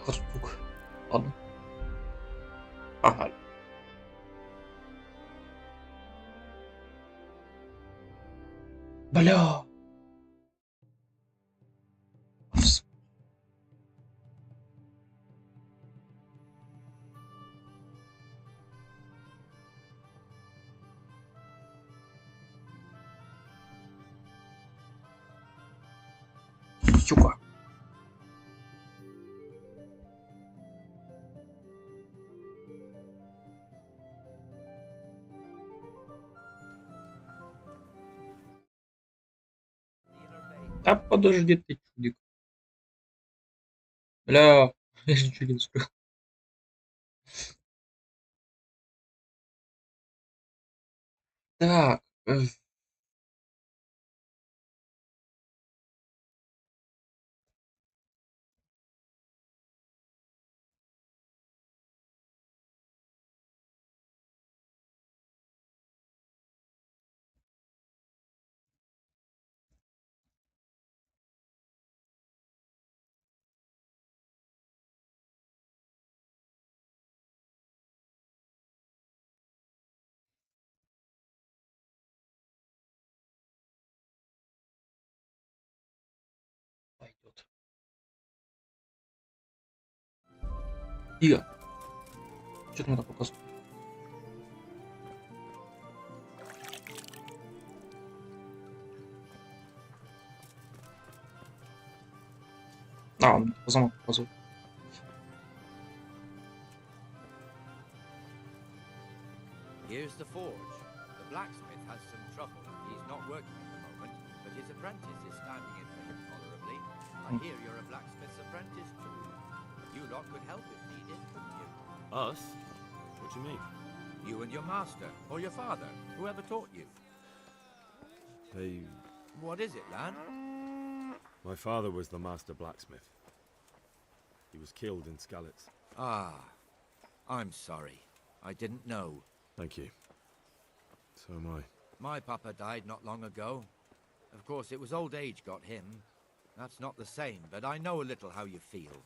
Картук. Ладно. Ага. Бля. Сука. Да подожди ты, чудик. Бля, я же ничего не успел. Так. Пойдет. Ига. Что ты мне так показываешь? А, он по замок показывает. Here's the forge. The blacksmith has some trouble. He's not working at the moment, but his apprentice is standing in for him tolerably. I hear you're a blacksmith's apprentice too. You lot could help if needed, couldn't you? Us? What do you mean? You and your master, or your father, whoever taught you. They... What is it, lad? My father was the master blacksmith. He was killed in Skalitz. Ah, I'm sorry. I didn't know. Thank you. So am I. My papa died not long ago. Of course, it was old age got him. That's not the same, but I know a little how you feel.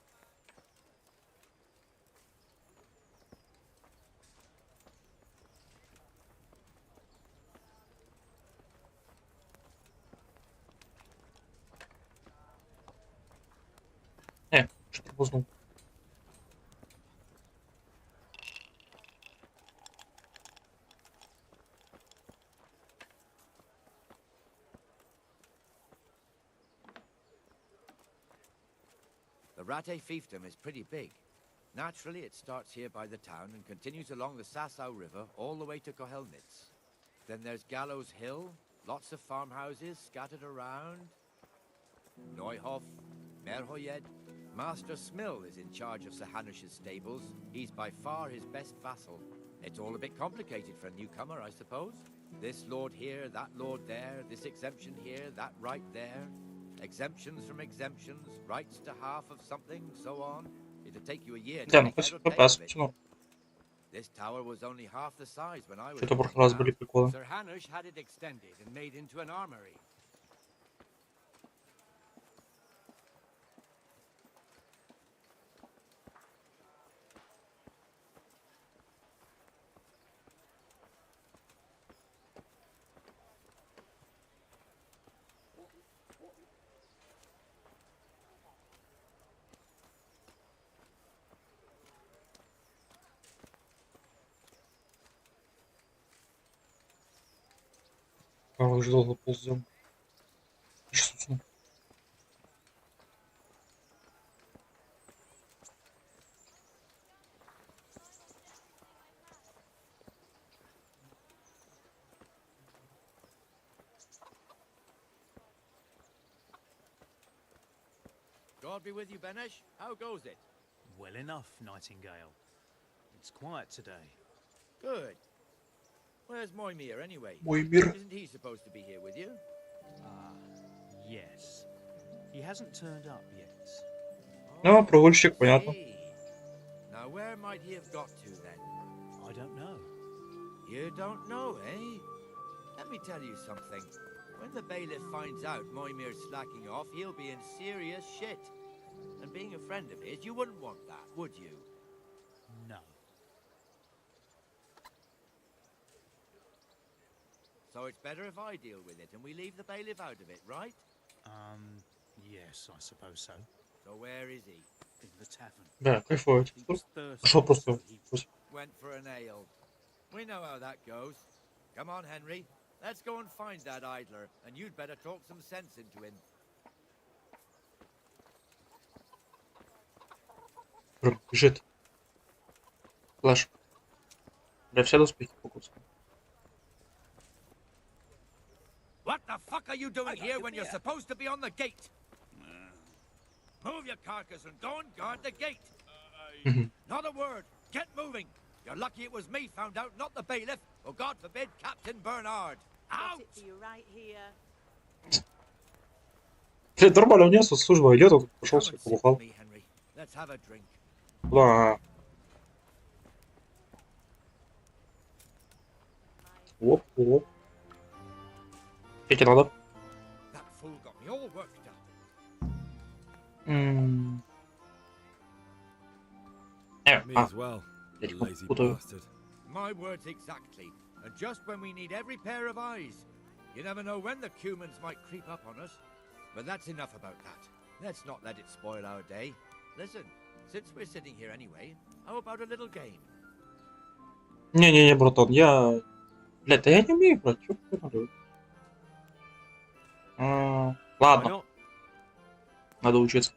Что-то поздно. The Rate fiefdom is pretty big. Naturally, it starts here by the town and continues along the Sasau River all the way to Kohelnitz. Then there's Gallows Hill, lots of farmhouses scattered around. Neuhof, Merhoyed. Master Smill is in charge of Sir Hanish's stables. He's by far his best vassal. It's all a bit complicated for a newcomer, I suppose. This lord here, that lord there, this exemption here, that right there. Exemptions from exemptions, rights to half of something, so on. It'd take you a year to Да, ну make хоть head or tail попасть of it. почему? This tower was only half the size when I was Что-то в running прошлый раз были around. приколы. Sir Hanish had it extended and made into an armory. А вы же долго ползем. Сейчас усну. God be with you, Benesh. How goes it? Well enough, Nightingale. It's quiet today. Good. Where's Moimir anyway? Мой мир. Isn't he supposed to be here with you? Yes. He hasn't turned up yet. Ну, прогульщик, понятно. see. Now where might he have got to then? I don't know. You don't know, eh? Let me tell you something. When the bailiff finds out Moimir's slacking off, he'll be in serious shit. And being a friend of his, you wouldn't want that, would you? No. So it's better if I deal with it and we leave the bailiff out of it, right? Yes, I suppose so. So where is he? In the tavern. Да, кайфово. He was thirsty, Пошел просто. so he Went for an ale. We know how that goes. Come on, Henry. Let's go and find that idler, and you'd better talk some sense into him. Бежит. Флэш. Для все успехи покус. What the fuck are you doing here when you're supposed to be on the gate? Move your carcass and go and guard the gate. Not a word. Get moving. You're lucky it was me found out, not the bailiff, or God forbid, Captain Bernard. Out! Блин, нормально, у меня тут служба идет, он пошел Come себе and sit with побухал. me, Henry. Let's have a drink. Да. Оп, оп. Что тебе надо? That fool got me all worked up. Me А, as well. я Lazy путаю. bastard. My words exactly. And just when we need every pair of eyes. You never know when the Cumans might creep up on us. But that's enough about that. Let's not let it spoil our day. Listen, since we're sitting here anyway, how about a little game? Не-не-не, братан, я... Блядь, да я не умею играть, чё ты говоришь? Ладно, надо учиться.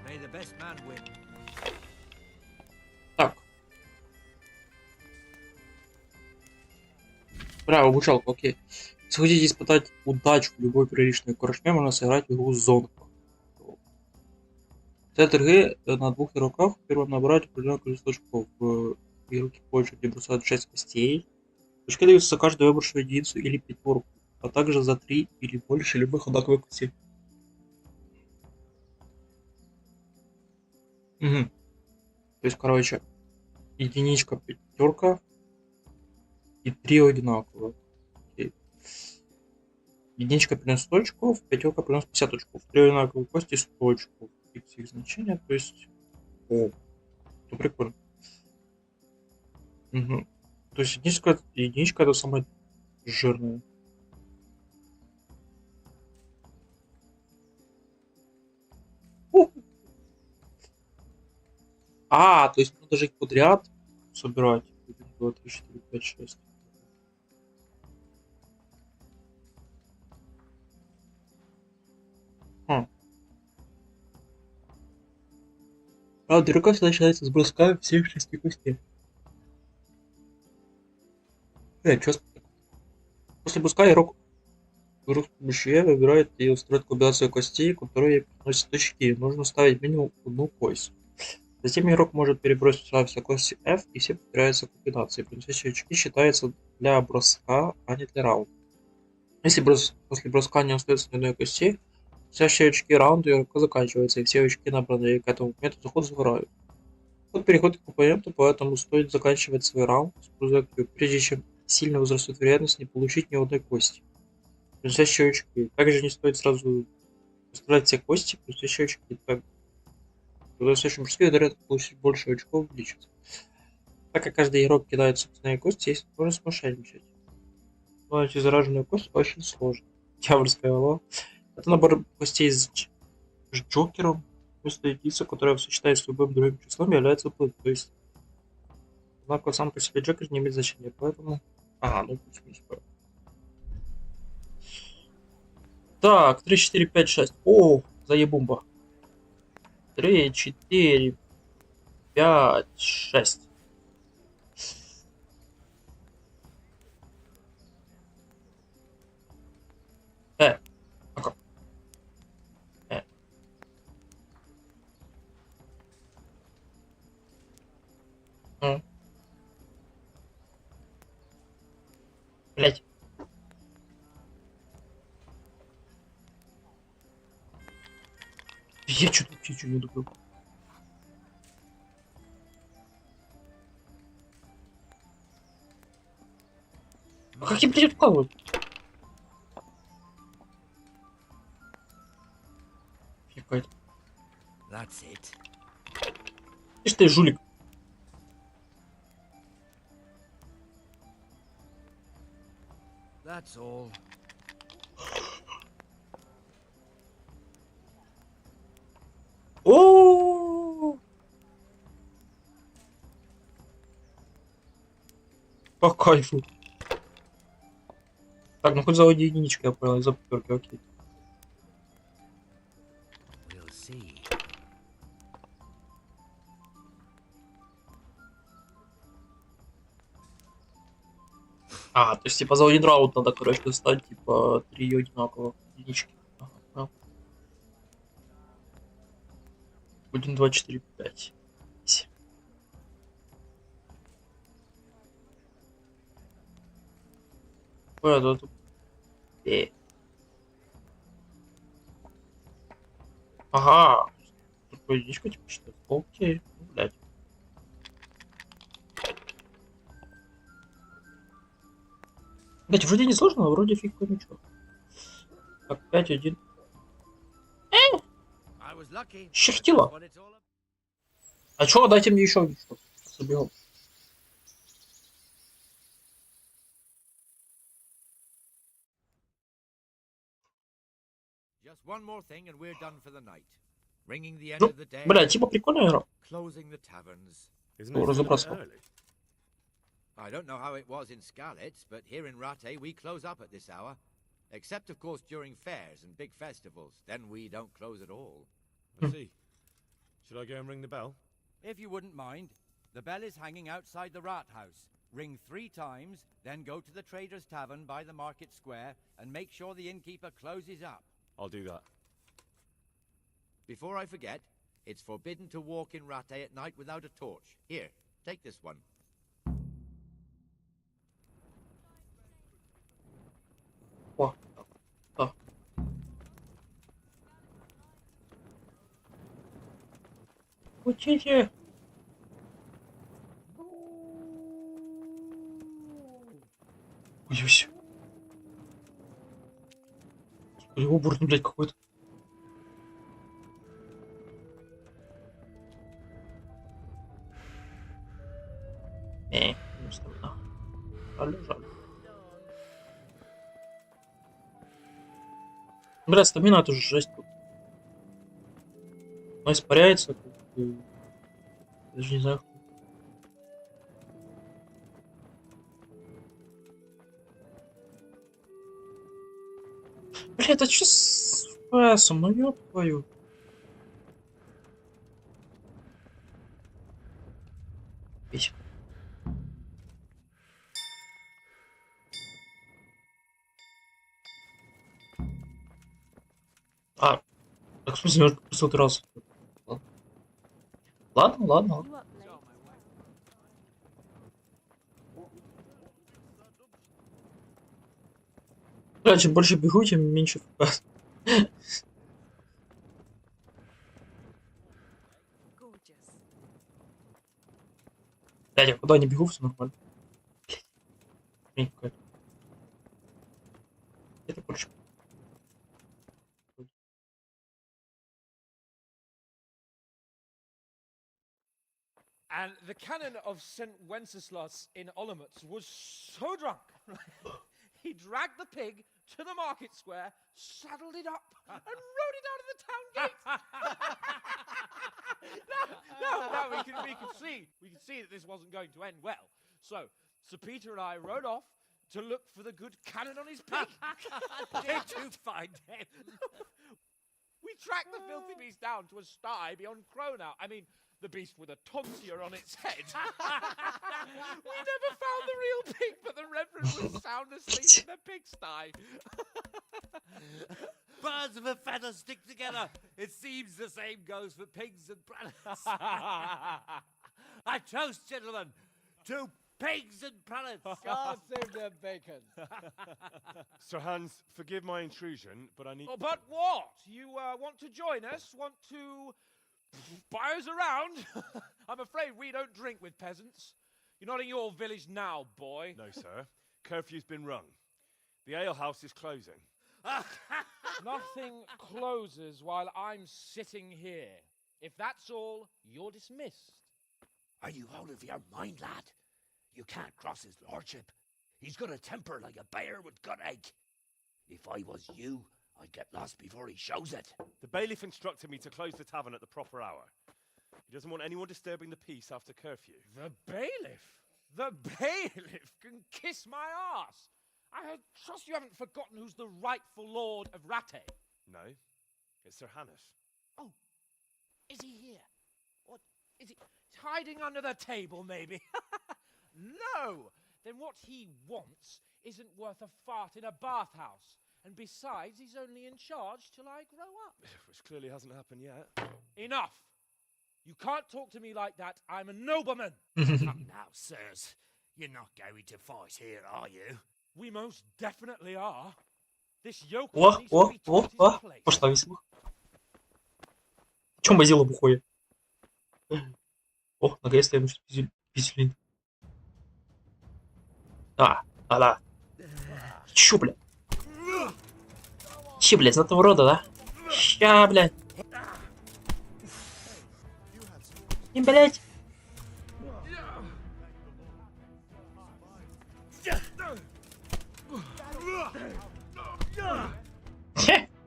May the best man win. Так. Бля, обучалка, окей. Если хотите испытать удачу в любой приличной корчме, можно сыграть в игру Зонка. Центр игры на двух игроках. Первым набрать определенное количество очков. Игроки по очереди бросают 6 костей. Очки даются за каждую выбравшую единицу или пятерку, а также за 3 или больше любых одинаковых костей. Угу. То есть, короче, единичка, пятерка и 3 одинаковых. Окей. Единичка приносит 100 очков, пятерка приносит 50 очков. 3 одинаковые кости 100 очков. Их значения, то есть... О, это прикольно. Угу. То есть единичка это самая жирная. То есть надо же их подряд собирать. 1, 2, 3, 4, 5, 6. Правда, рука всегда начинается с броска всех 6 костей. Чё? После броска игрок с помощью выбирает и устроит комбинацию костей, которые приносят очки. Нужно ставить минимум одну кость. Затем игрок может перебросить сюда все кости F, и все повторяются комбинации. Приносящие очки считаются для броска, а не для раунда. Если после броска не остается ни одной кости, приносящие очки раунда игрока заканчиваются, и все очки, набранные к этому моменту захода, сгорают. Вот переходит к оппоненту, поэтому стоит заканчивать свой раунд, используя крюк, прежде чем сильно возрастет вероятность не получить ни одной кости. Приносящие очки. Также не стоит сразу выставлять все кости, приносящие очки. Так, в следующем прыжке вероятность получить больше очков увеличится. Так как каждый игрок кидает собственные кости, есть возможность мошенничать. Но найти зараженную кость очень сложно. Дьявольская голова. Это набор костей с Джокером. Вместо единицы, которая сочетается с любым другим числом, является плыт. То есть, однако сам по себе Джокер не имеет значения, поэтому... ну пусть не спорю. Так, 3, 4, 5, 6. О, заебумба. 3, 4, 5, 6. Блять. Я что-то вообще ничего не добыл. А как я, блядь, откладывать? какая-то. That's it. Ишь ты, жулик. That's all. О, по кайфу. Так, ну хоть заводи единички, я понял, за пятерки, окей. We'll see. А, то есть, типа, за один раунд надо, короче, достать, типа, 3 одинаковых единички. Ага, понял. 1, 2, 4, 5. Ой, а тут... Ага. Такую единичку, типа, что ли? Окей, ну, блядь. Блядь, вроде не сложно, но вроде фиг пойми чё. Так, 5, 1. I was lucky. But Щехтило. that's what it's all about. А чё, дайте мне еще один, что забил. Just one more thing and we're done for the night. Ringing the end Ну, of the day. бля, типа прикольная игра. Closing the taverns. Isn't Oh, it still a bit разобраться. early? I don't know how it was in Scarlet, but here in Rattay we close up at this hour. Except, of course, during fairs and big festivals. Then we don't close at all. I see. Should I go and ring the bell? If you wouldn't mind, the bell is hanging outside the rat house. Ring 3 times, then go to the Trader's Tavern by the market square and make sure the innkeeper closes up. I'll do that. Before I forget, it's forbidden to walk in Rattay at night without a torch. Here, take this one. О, так. Учите. Боюсь. Оборотень, блядь, какой-то. Не стамина. Жаль. Бля, стамина это же жесть тут. Она испаряется, как бы, даже не знаю. Бля, это что с FPS-ом? Ну ёб твою. Пись. А, так в смысле, может, по 500 раз. Ладно. You up late? Бля, чем больше бегу, тем меньше FPS. Gorgeous. Блядь, я куда не бегу, все нормально. Хрень какая-то. Это больше. And the canon of St. Wenceslas in Olomouc was so drunk, he dragged the pig to the market square, saddled it up, and rode it out of the town gate. No, we could see that this wasn't going to end well. So, Sir Peter and I rode off to look for the good canon on his pig. Did you find him? We tracked the filthy beast down to a sty beyond Cronau. I mean, the beast with a tonsure on its head. We never found the real pig, but the Reverend was sound asleep in the pigsty. Birds of a feather stick together. It seems the same goes for pigs and prelates. I toast, gentlemen, to pigs and prelates. God save their bacon. Sir Hans, forgive my intrusion, but I need... Oh, but what? You want to join us? Want to buy us around? I'm afraid we don't drink with peasants. You're not in your village now, boy. No, sir. Curfew's been rung. The alehouse is closing. Nothing closes while I'm sitting here. If that's all, you're dismissed. Are you out of your mind, lad? You can't cross his lordship. He's got a temper like a bear with gut ache. If I was you, I'd get lost before he shows it. The bailiff instructed me to close the tavern at the proper hour. He doesn't want anyone disturbing the peace after curfew. The bailiff? The bailiff can kiss my arse. I trust you haven't forgotten who's the rightful lord of Rattay. No, it's Sir Hannes. Oh, is he here? What, is he hiding under the table, maybe? No! Then what he wants isn't worth a fart in a bathhouse. And besides, he's only in charge till I grow up. Which clearly hasn't happened yet. Enough! You can't talk to me like that. I'm a nobleman. Come now, sirs. You're not going to fight here, are you? We most definitely are. This yoke О, needs о, to be о, put о. in place. Пошла весело. Чем базила бухой? О, наконец-то я муж пизелин. Да. Чё, блядь? Че, блядь, знатного рода, да? Ща, блядь. И, блядь.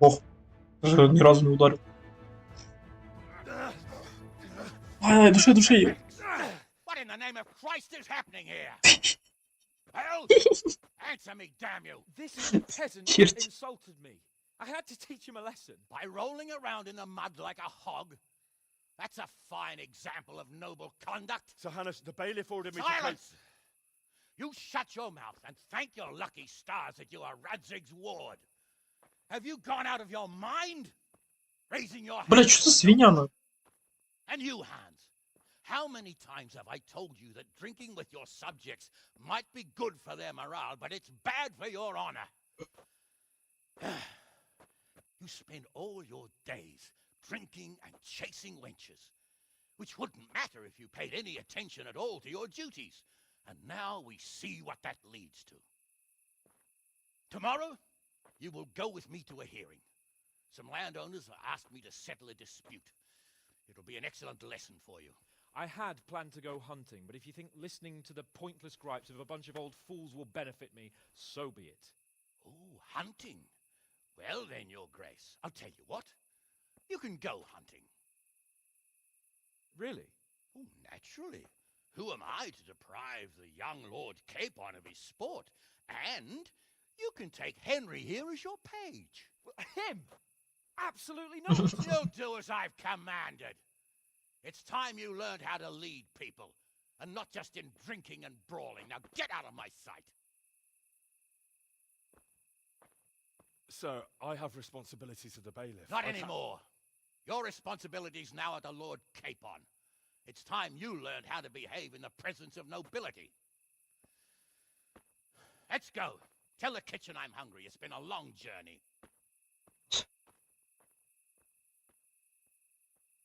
Ох, даже ни разу не ударил. Души. What in the name of Christ is happening here? Hell? Answer me, damn you! This peasant Черт. insulted me. I had to teach him a lesson. By rolling around in the mud like a hog? That's a fine example of noble conduct. Sir Hannes, the bailiff ordered me to Silence! You shut your mouth and thank your lucky stars that you are Radzig's ward. Have you gone out of your mind? Raising your Блядь, hands что за for свинья, noble- ну? And you, Hans, how many times have I told you that drinking with your subjects might be good for their morale, but it's bad for your honor? You spend all your days drinking and chasing wenches, which wouldn't matter if you paid any attention at all to your duties. And now we see what that leads to. Tomorrow, you will go with me to a hearing. Some landowners have asked me to settle a dispute. It'll be an excellent lesson for you. I had planned to go hunting, but if you think listening to the pointless gripes of a bunch of old fools will benefit me, so be it. Oh, hunting. Well then, Your Grace, I'll tell you what. You can go hunting. Really? Oh, naturally. Who am I to deprive the young Lord Capon of his sport? And you can take Henry here as your page. Him? Absolutely not. You'll do as I've commanded. It's time you learned how to lead people, and not just in drinking and brawling. Now get out of my sight. Sir, I have responsibilities to the bailiff. Not I can't- anymore. Your responsibilities now are the Lord Capon. It's time you learned how to behave in the presence of nobility. Let's go. Tell the kitchen I'm hungry. It's been a long journey.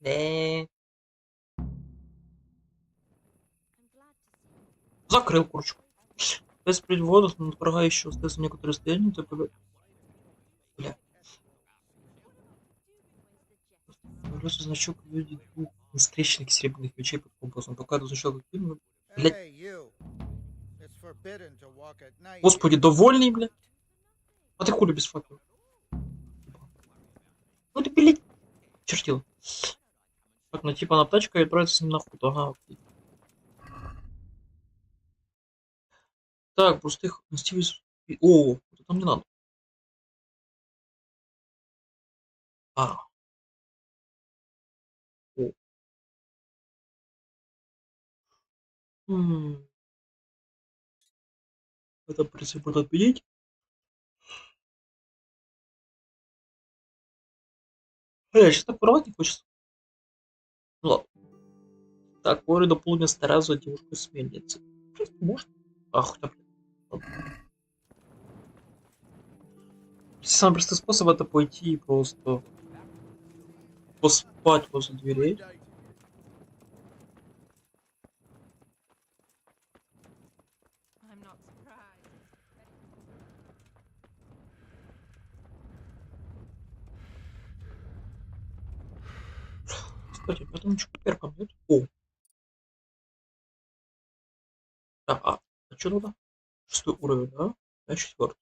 Не. Закрыл курочку. Без предводов, но врага еще остается некоторое расстояние, то бля. Просто значок в виде двух встречных серебряных мечей под компасом. Пока значок активно. Блядь. Hey, you. It's forbidden to walk at night. Господи, довольный, бля. А ты хули без факела? Ну ты, блядь, чертил. Так, ну типа на тачку и отправиться с ним на охоту. Ага, окей. Так, пустых мстивец. О, это там не надо. А. О. Это принцип надо отменить. Сейчас так порвать не хочется. Ну ладно. Так, горе дополнен стараться девушку с мельницы. Может? Ах, да, блин. Самый простой способ это пойти и просто поспать возле дверей. I'm not surprised. Кстати, это ничего перком нет. О. Так, а что туда? 6 уровень, да? А 4.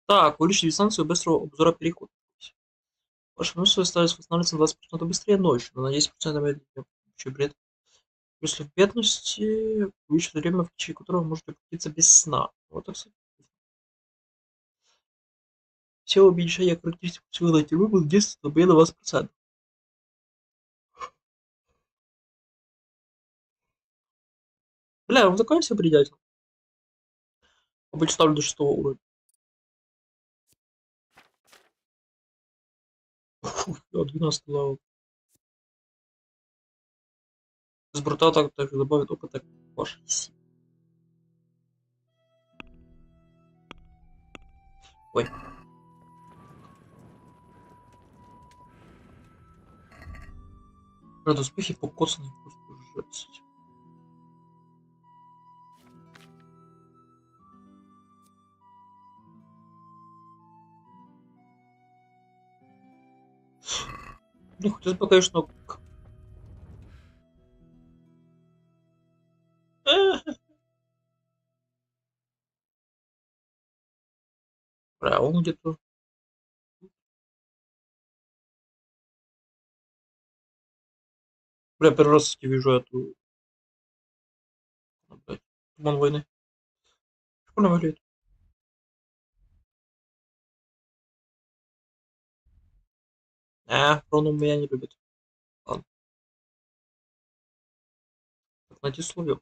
Так, увеличить дистанцию быстрого обзора перехода. Ваши мышцы остались восстанавливаться на 20% быстрее ночью, но на 10% медленнее. Вообще бред. Если в бедности, увеличить время, в течение которого вы можете обходиться без сна. Вот так. Все уменьшения характеристик всего на эти выборы действуют на 20%. Бля, он такой все бредятел. Обычно ставлю до 6 уровня. Фу, 12 левел. С брута так добавит опыта к вашей силе. Ой. Правда, успехи покоцанные просто жесть. Ну, хотелось бы, конечно, бля, он где-то... Бля, первый раз я вижу эту... Блядь, туман войны. Прикольно выглядит. Рон у меня не любит. Ладно, так, найти слове. You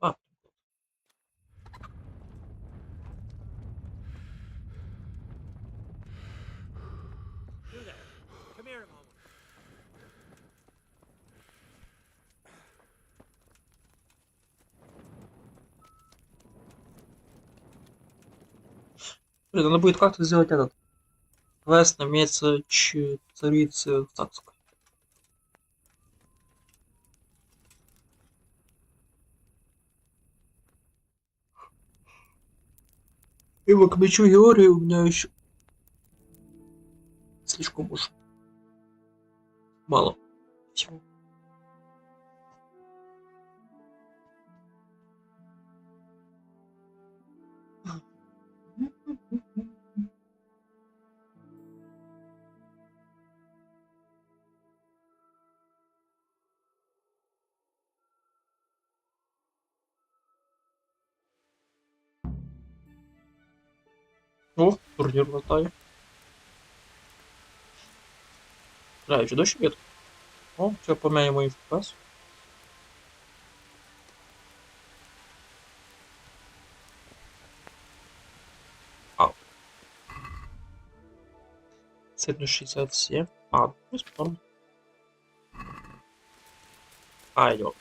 there. Come here a moment. Блин, надо будет как-то сделать этот квест на месяц царицы Сакской. Ибо к мечу Георгия у меня еще слишком уж мало всего. О, турнир в Алтае. Да, еще дождь идет. О, все, помяни мой FPS. А, цепь 67. Ну, норм. Идет.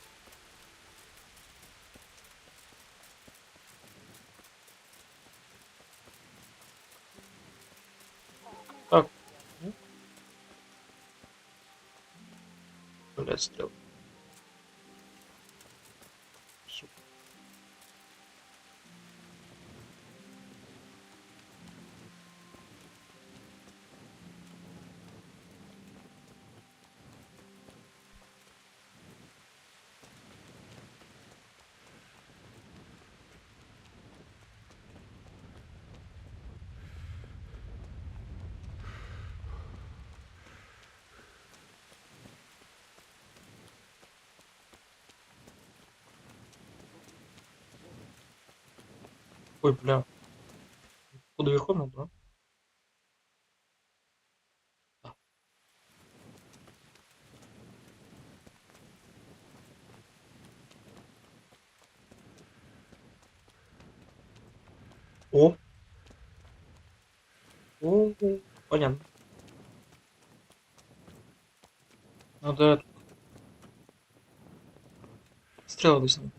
Так. Блядь, стрел. Сука. Ой, бля. Куда верхом надо, да? О. О, понятно. Надо эту стрелы высунуть.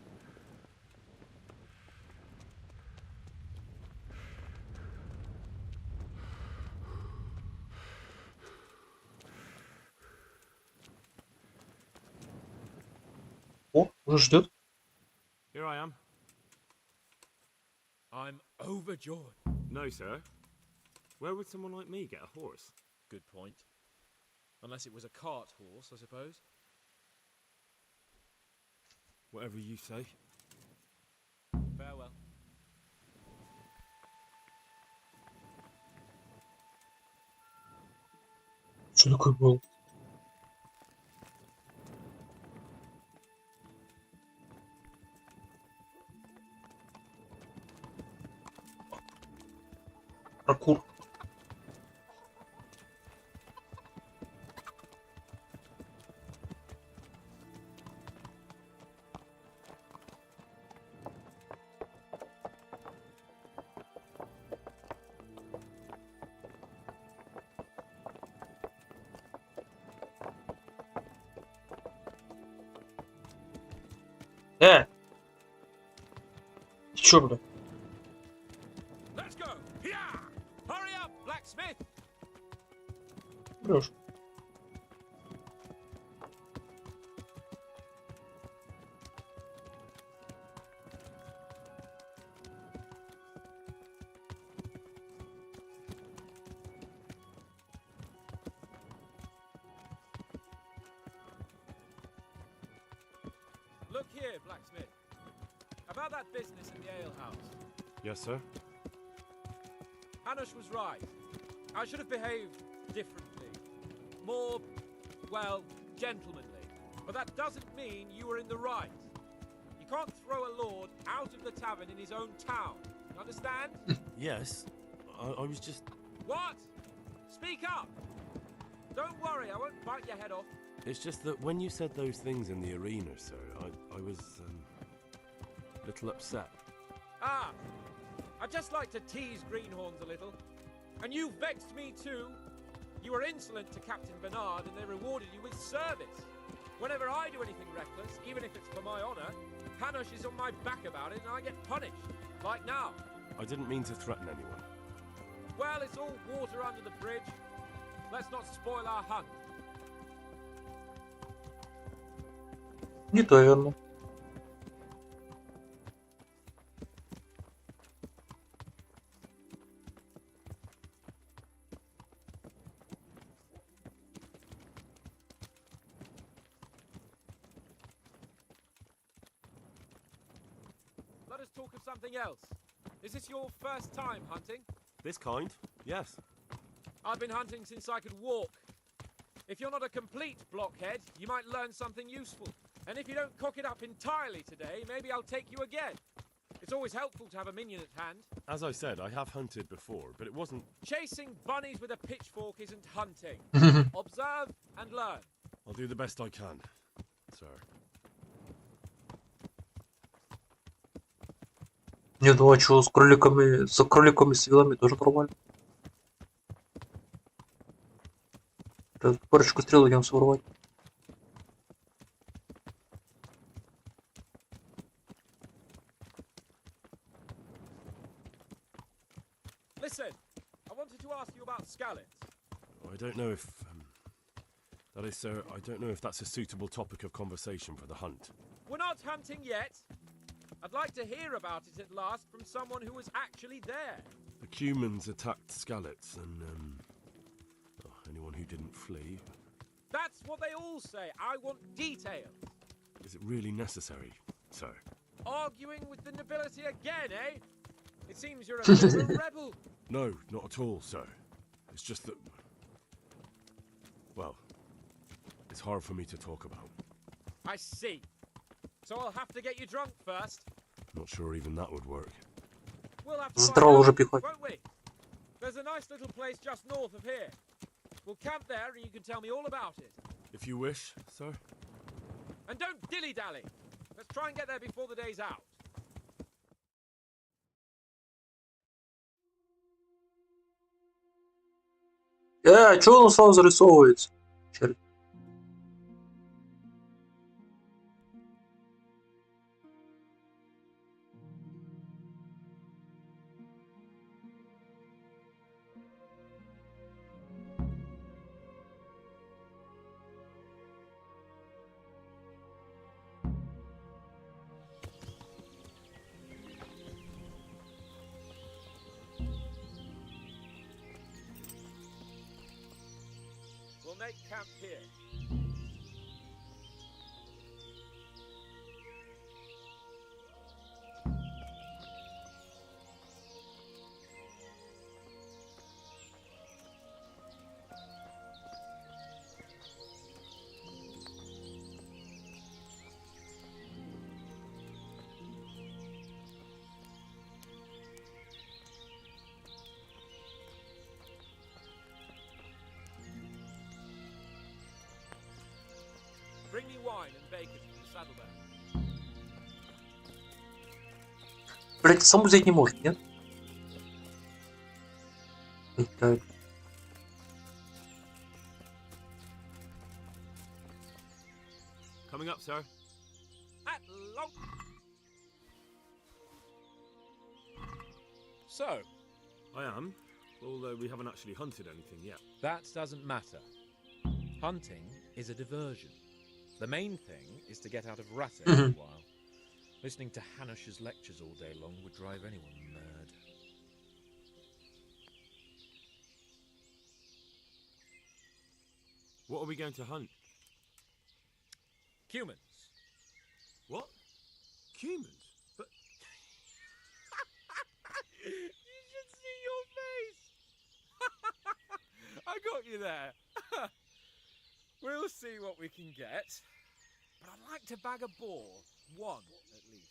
О, уже ждет. Here I am. I'm overjoyed. No, sir. Where would someone like me get a horse? Good point. Unless it was a cart horse, I suppose. Whatever you say. Farewell. Что такое было? Паркур. Ты чё, бля? Let's go! Yeah! Hurry up, blacksmith! Врёшь. Look here, blacksmith. About that business in the alehouse. Yes, sir? Hanush was right. I should have behaved differently. More, well, gentlemanly. But that doesn't mean you were in the right. You can't throw a lord out of the tavern in his own town. You understand? Yes. I was just... What? Speak up! Don't worry, I won't bite your head off. It's just that when you said those things in the arena, sir, I was, a little upset. Ah, I'd just like to tease greenhorns a little. And you vexed me too. You were insolent to Captain Bernard and they rewarded you with service. Whenever I do anything reckless, even if it's for my honor, Hanush is on my back about it and I get punished. Like now. I didn't mean to threaten anyone. Well, it's all water under the bridge. Let's not spoil our hunt. Не то верно. Let us talk of something else. Is this your first time hunting? This kind? Yes. I've been hunting since I could walk. If you're not a complete blockhead, you might learn something useful. And if you don't cock it up entirely today, maybe I'll take you again. It's always helpful to have a minion at hand. As I said, I have hunted before, but it wasn't... Chasing bunnies with a pitchfork isn't hunting. Observe and learn. I'll do the best I can, sir. Не, ну а чё, за кроликами с вилами тоже нормально. Парочку стрел идем своровать. Listen, I wanted to ask you about scallops. I don't know if... that is, sir, I don't know if that's a suitable topic of conversation for the hunt. We're not hunting yet. I'd like to hear about it at last from someone who was actually there. The Cumans attacked Skallets, and, anyone who didn't flee. That's what they all say. I want details. Is it really necessary, sir? Arguing with the nobility again, eh? It seems you're a bit of a rebel. No, not at all, sir. It's just that... well, it's hard for me to talk about. I see. So I'll have to get you drunk first. Not sure even that would work. We'll have to Здорово find уже out, пихать. won't we? There's a nice little place just north of here. We'll camp there and you can tell me all about it. If you wish, sir. And don't dilly-dally. Let's try and get there before the day's out. Чё он сразу зарисовывается? Черт. We'll We'll make camp here. Bring me wine and bacon from the saddlebag. Блять, сам взять не может, нет? Так. Coming up, sir. At long. So, I am, although we haven't actually hunted anything yet. that doesn't matter. Hunting is a diversion. The main thing is to get out of Rate for a while. Listening to Hanush's lectures all day long would drive anyone mad. What are we going to hunt? Humans. What? Humans? But You should see your face. I got you there. We'll see what we can get. But I'd like to bag a boar. One, at least.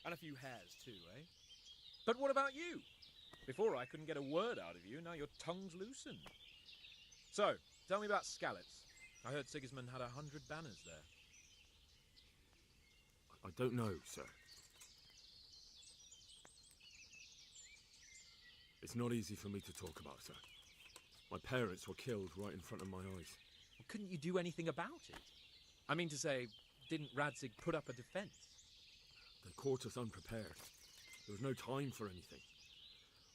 And a few hares, too, eh? But what about you? Before I couldn't get a word out of you, now your tongue's loosened. So, tell me about Skalitz. I heard Sigismund had 100 banners there. I don't know, sir. It's not easy for me to talk about, sir. My parents were killed right in front of my eyes. Well, couldn't you do anything about it? I mean to say, didn't Radzig put up a defense? They caught us unprepared. There was no time for anything.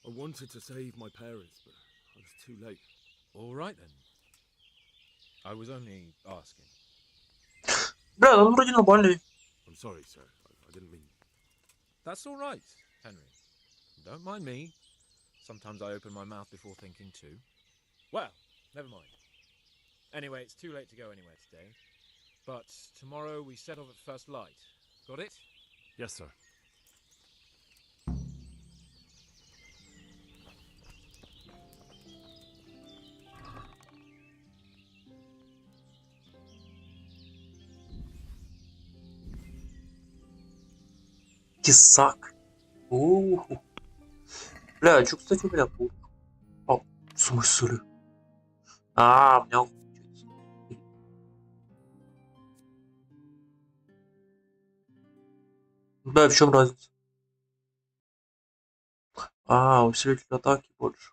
I wanted to save my parents, but I was too late. All right, then. I was only asking. Бля, он вроде нормальный. I'm sorry, sir. I didn't mean... That's all right, Henry. Don't mind me. Sometimes I open my mouth before thinking too. Well, never mind. Anyway, it's too late to go anywhere today. But tomorrow we set off at first light. Got it? Yes, sir. Тесак. Уху. Бля, а чё, кстати, у меня будет? О, в смысле? А, у меня получается. Бля, в чем разница? А, усилитель атаки больше.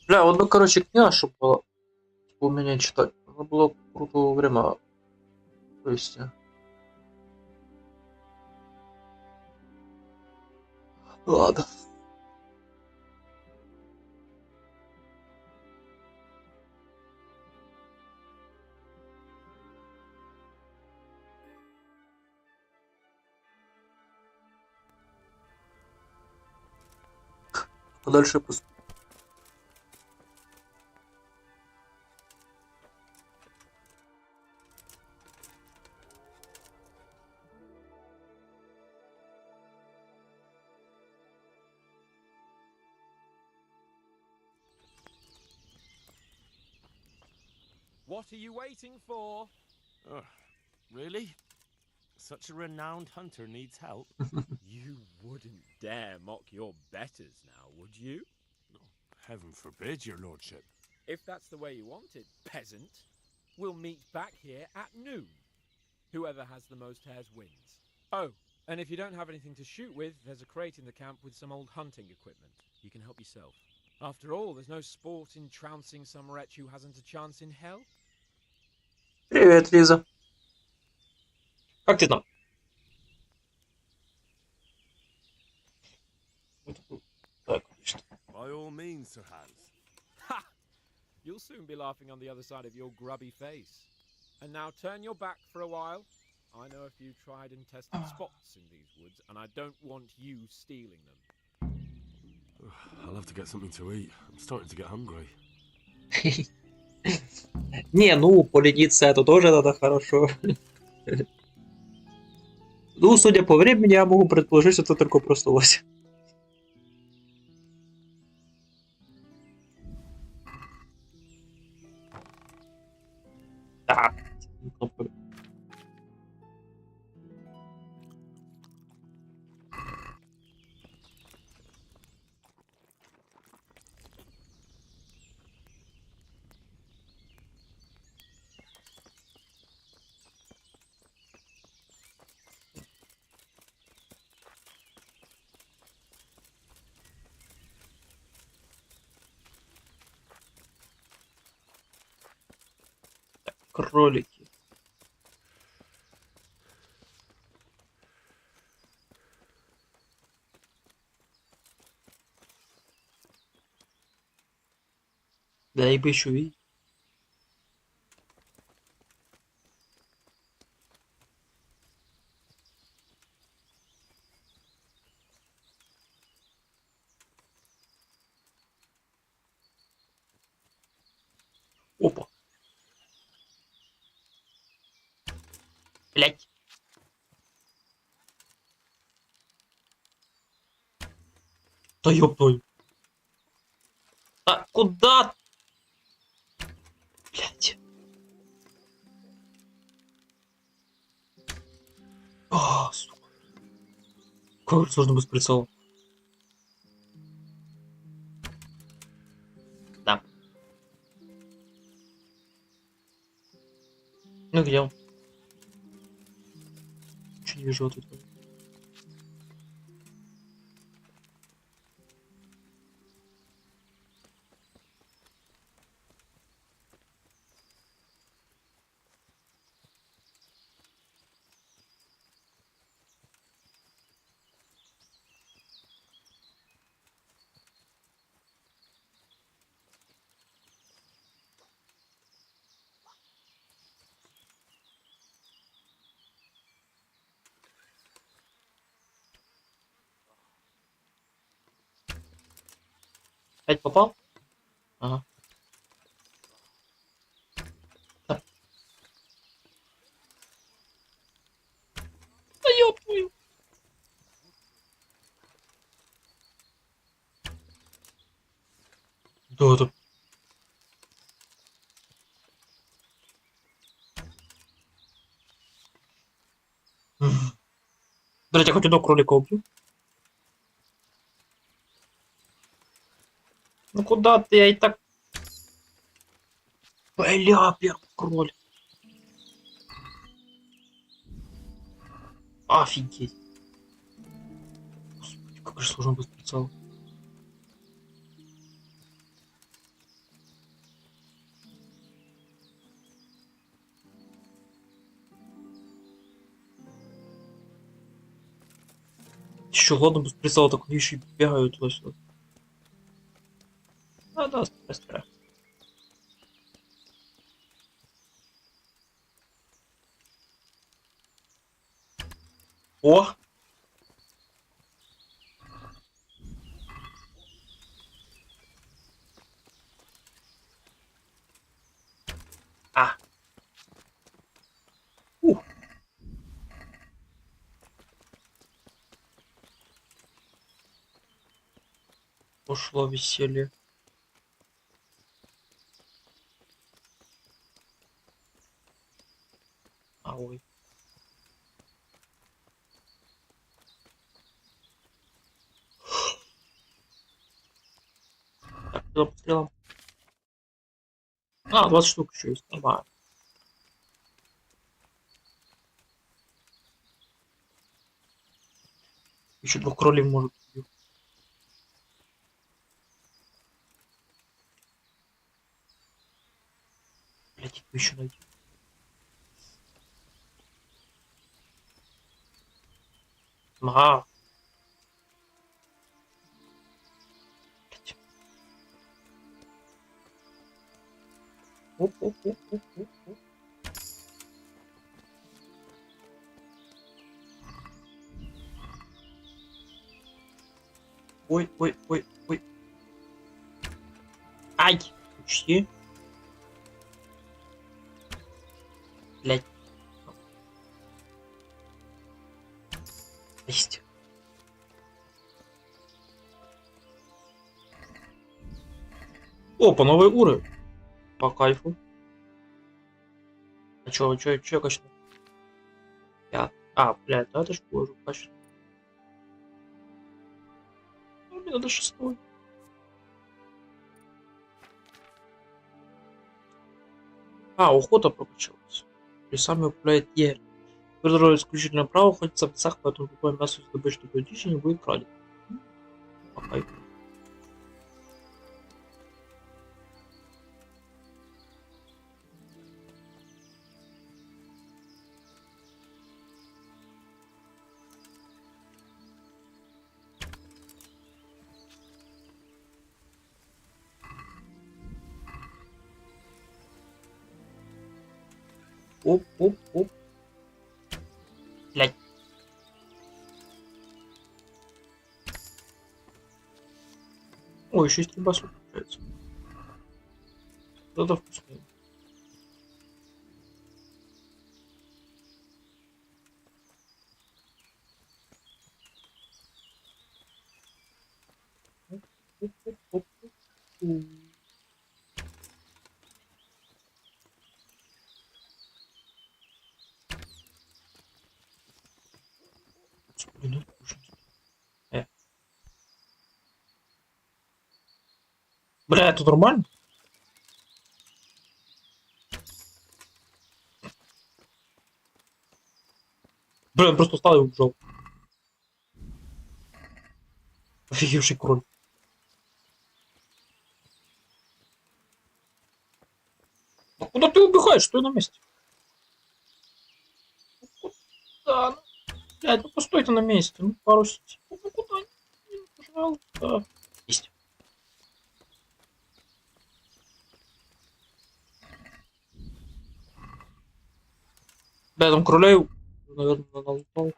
Бля, вот бы, короче, книга, чтобы было, у меня читать. Надо было крутое время провести. Ладно. Подальше пусть. What are you waiting for? Oh, really? Such a renowned hunter needs help? You wouldn't dare mock your betters now, would you? Heaven forbid, your lordship. If that's the way you want it, peasant, we'll meet back here at noon. Whoever has the most hares wins. Oh, and if you don't have anything to shoot with, there's a crate in the camp with some old hunting equipment. You can help yourself. After all, there's no sport in trouncing some wretch who hasn't a chance in hell. Привет, Лиза. Как ты там? Так, что? By all means, Sir Hans. You'll soon be laughing on the other side of your grubby face. And now turn your back for a while. I know a few tried and tested spots in these woods, and I don't want you stealing them. I'll have to get something to eat. I'm starting to get hungry. Не, ну, полениться это тоже надо хорошо. Ну, судя по времени, я могу предположить, что ты только проснулась. Да. Кролики. Да и бы еще видеть. Опа. Блять. Да ёбной. А куда? Блять. А, сука. Как сложно без прицела. Да. Ну где он? Чуть не вижу тут. Опять попал? Ага. Да. Да ёб твою. Да это... Блять, я хоть одного кролика убью. Ну куда ты? Я и так... Бля, первый кролик. Офигеть. Господи, как же сложно без прицела. Еще ладно без прицела, так они еще и бегают туда-сюда. А, да, быстро. О! А! Ух! Пошло веселье. А, ой. Так, туда по стрелам. А, 20 штук еще есть. Нормально. Еще двух кролей может убью. Блять, их бы еще найти. Ага. Блять. Оп, оп, оп, оп, оп, оп. Ой, ой, ой, ой. Ай! Почти. Блять. Есть. Опа, новый уровень. По кайфу. А чё, качнул? Блядь, да, это ж боже, качнул. Ну, мне надо 6-й. Охота прокачалась. И сами управляет егерь. Выбирает исключительно право охотиться в лесах, поэтому любое мясо из добычной дичи не будет крадено. По кайфу. Оп, оп, оп. Блядь. Ой, еще и стрельба с лука получается. Вот это вкусно. Оп, оп, оп, оп, оп. Блин, ну кушать. Бля, это нормально? Бля, он просто устал и убежал. Офигевший кроль. Ну куда ты убегаешь? Стой на месте. Да, ну, блядь, ну постой ты на месте. Ну, пару секунд. Ну куда? Пожалуйста. Есть. Да, там кроля, наверное, налутал.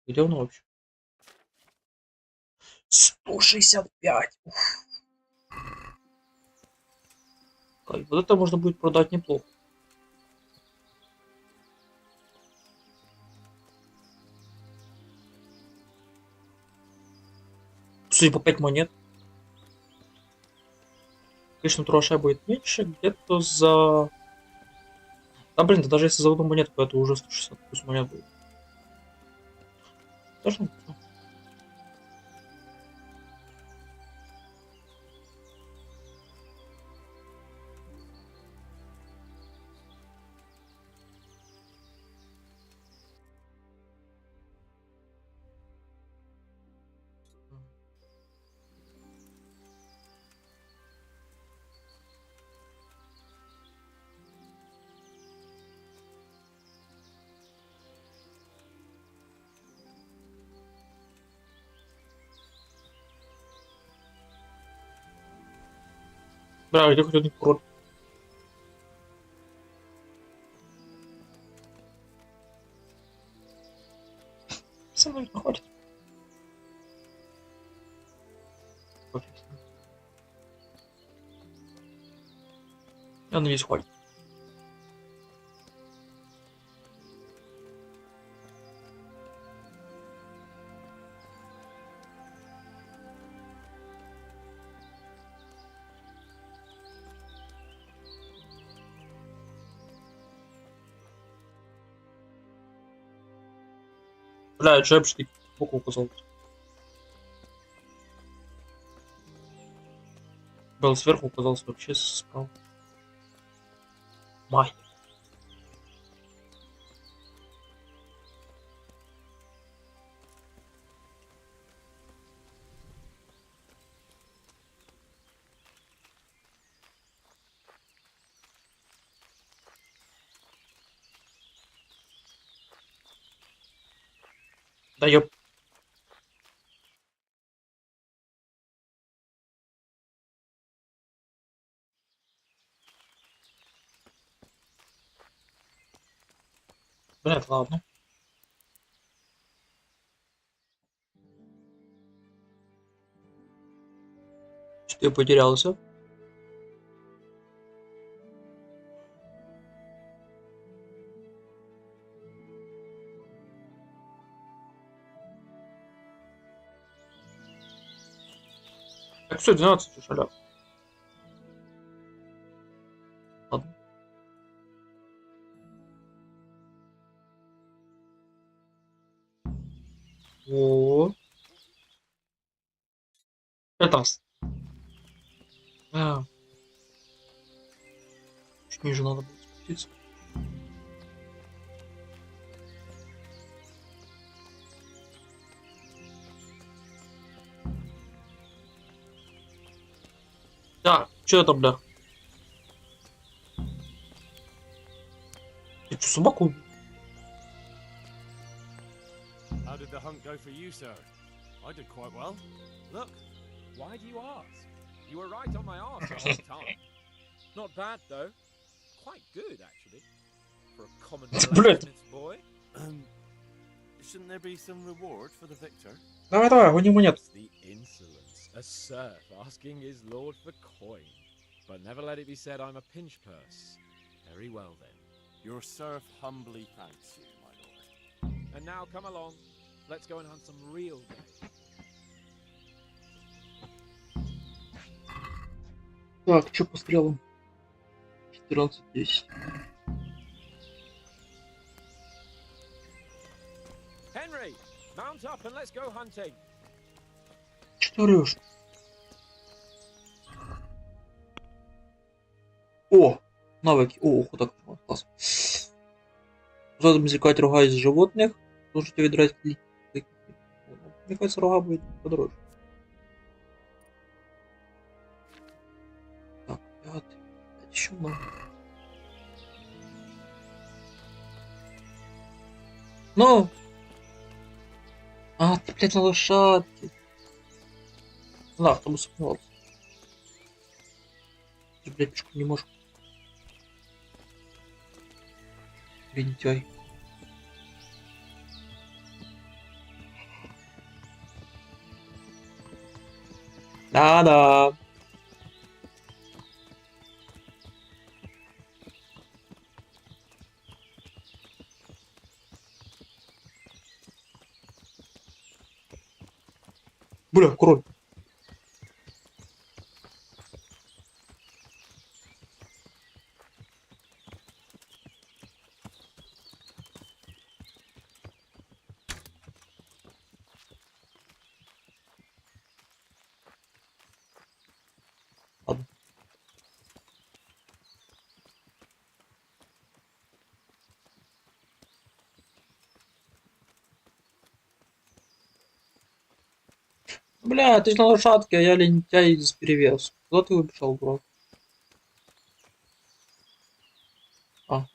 Где он вообще? 165. Ух, кайф. Вот это можно будет продать неплохо. Судя по 5 монет. Конечно, троша будет меньше, где-то за... Да блин, да даже если за одну монетку, это уже 160 плюс монет будет. Даже не знаю. Бля, где хоть один кроль? Со мной находит. Пофиг с ним. Я надеюсь, хватит. Бля, что я вообще букву указал? Был сверху, указался вообще справа. Май. Да ёп. Блядь, ладно. Что я потерялся? Так, все, 12 уже, шаля. Ладно. О. Это. А, чуть ниже надо будет спуститься. Так, что это, бля? Ты что, собаку убил? How did the hunt go for you, sir? I did quite well. Look. Why do you ask? You were right on my arse the whole time. Not bad, though. Quite good, actually. For a common Блядь. blacksmith's boy. Shouldn't there be some reward for the victor? Давай, давай, гони монет. The insolence. A serf asking his lord for coin. But never let it be said I'm a pinch purse. Very well, then. Your serf humbly thanks you, my lord. And now come along. Let's go and hunt some real game. Так, что по стрелам? 14-10. Henry, mount up and let's go hunting. Что ты орёшь? О, навыки. О, так, класс. Способен извлекать рога из животных. Слушайте, выдрать клик. Мне кажется, рога будет подороже. Так, 5 еще много. Ну! А, ты, блядь, на лошадке. Да, автобус сомневался. Ты, блядь, пешком не можешь. Лентяй. Да-да. Бля, кроль. Ладно. Бля, ты ж на лошадке, а я лентяй с перевес. Куда ты убежал, бро? А.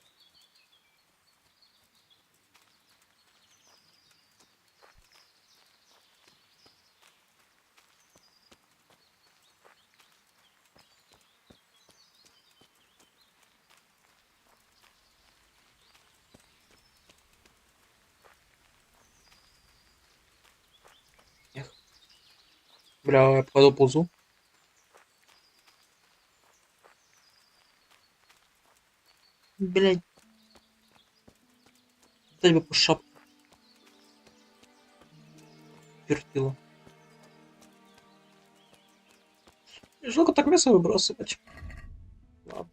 Эх. Бля, я походу ползу. Блядь. Дай бы по шапке. Вертила. Жалко так мясо выбрасывать. Ладно.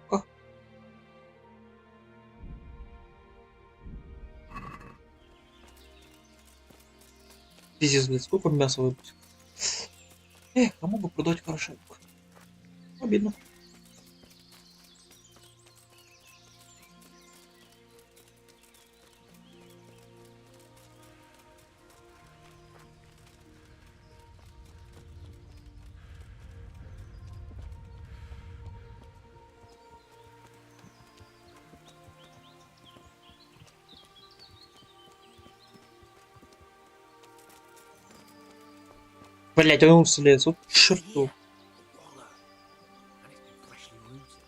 Как? Пиздец, блядь, сколько мяса выпустил. Эх, а мог бы продать хорошенько. Обидно. Блять, он слез. Вот черту. And it's been freshly rooted.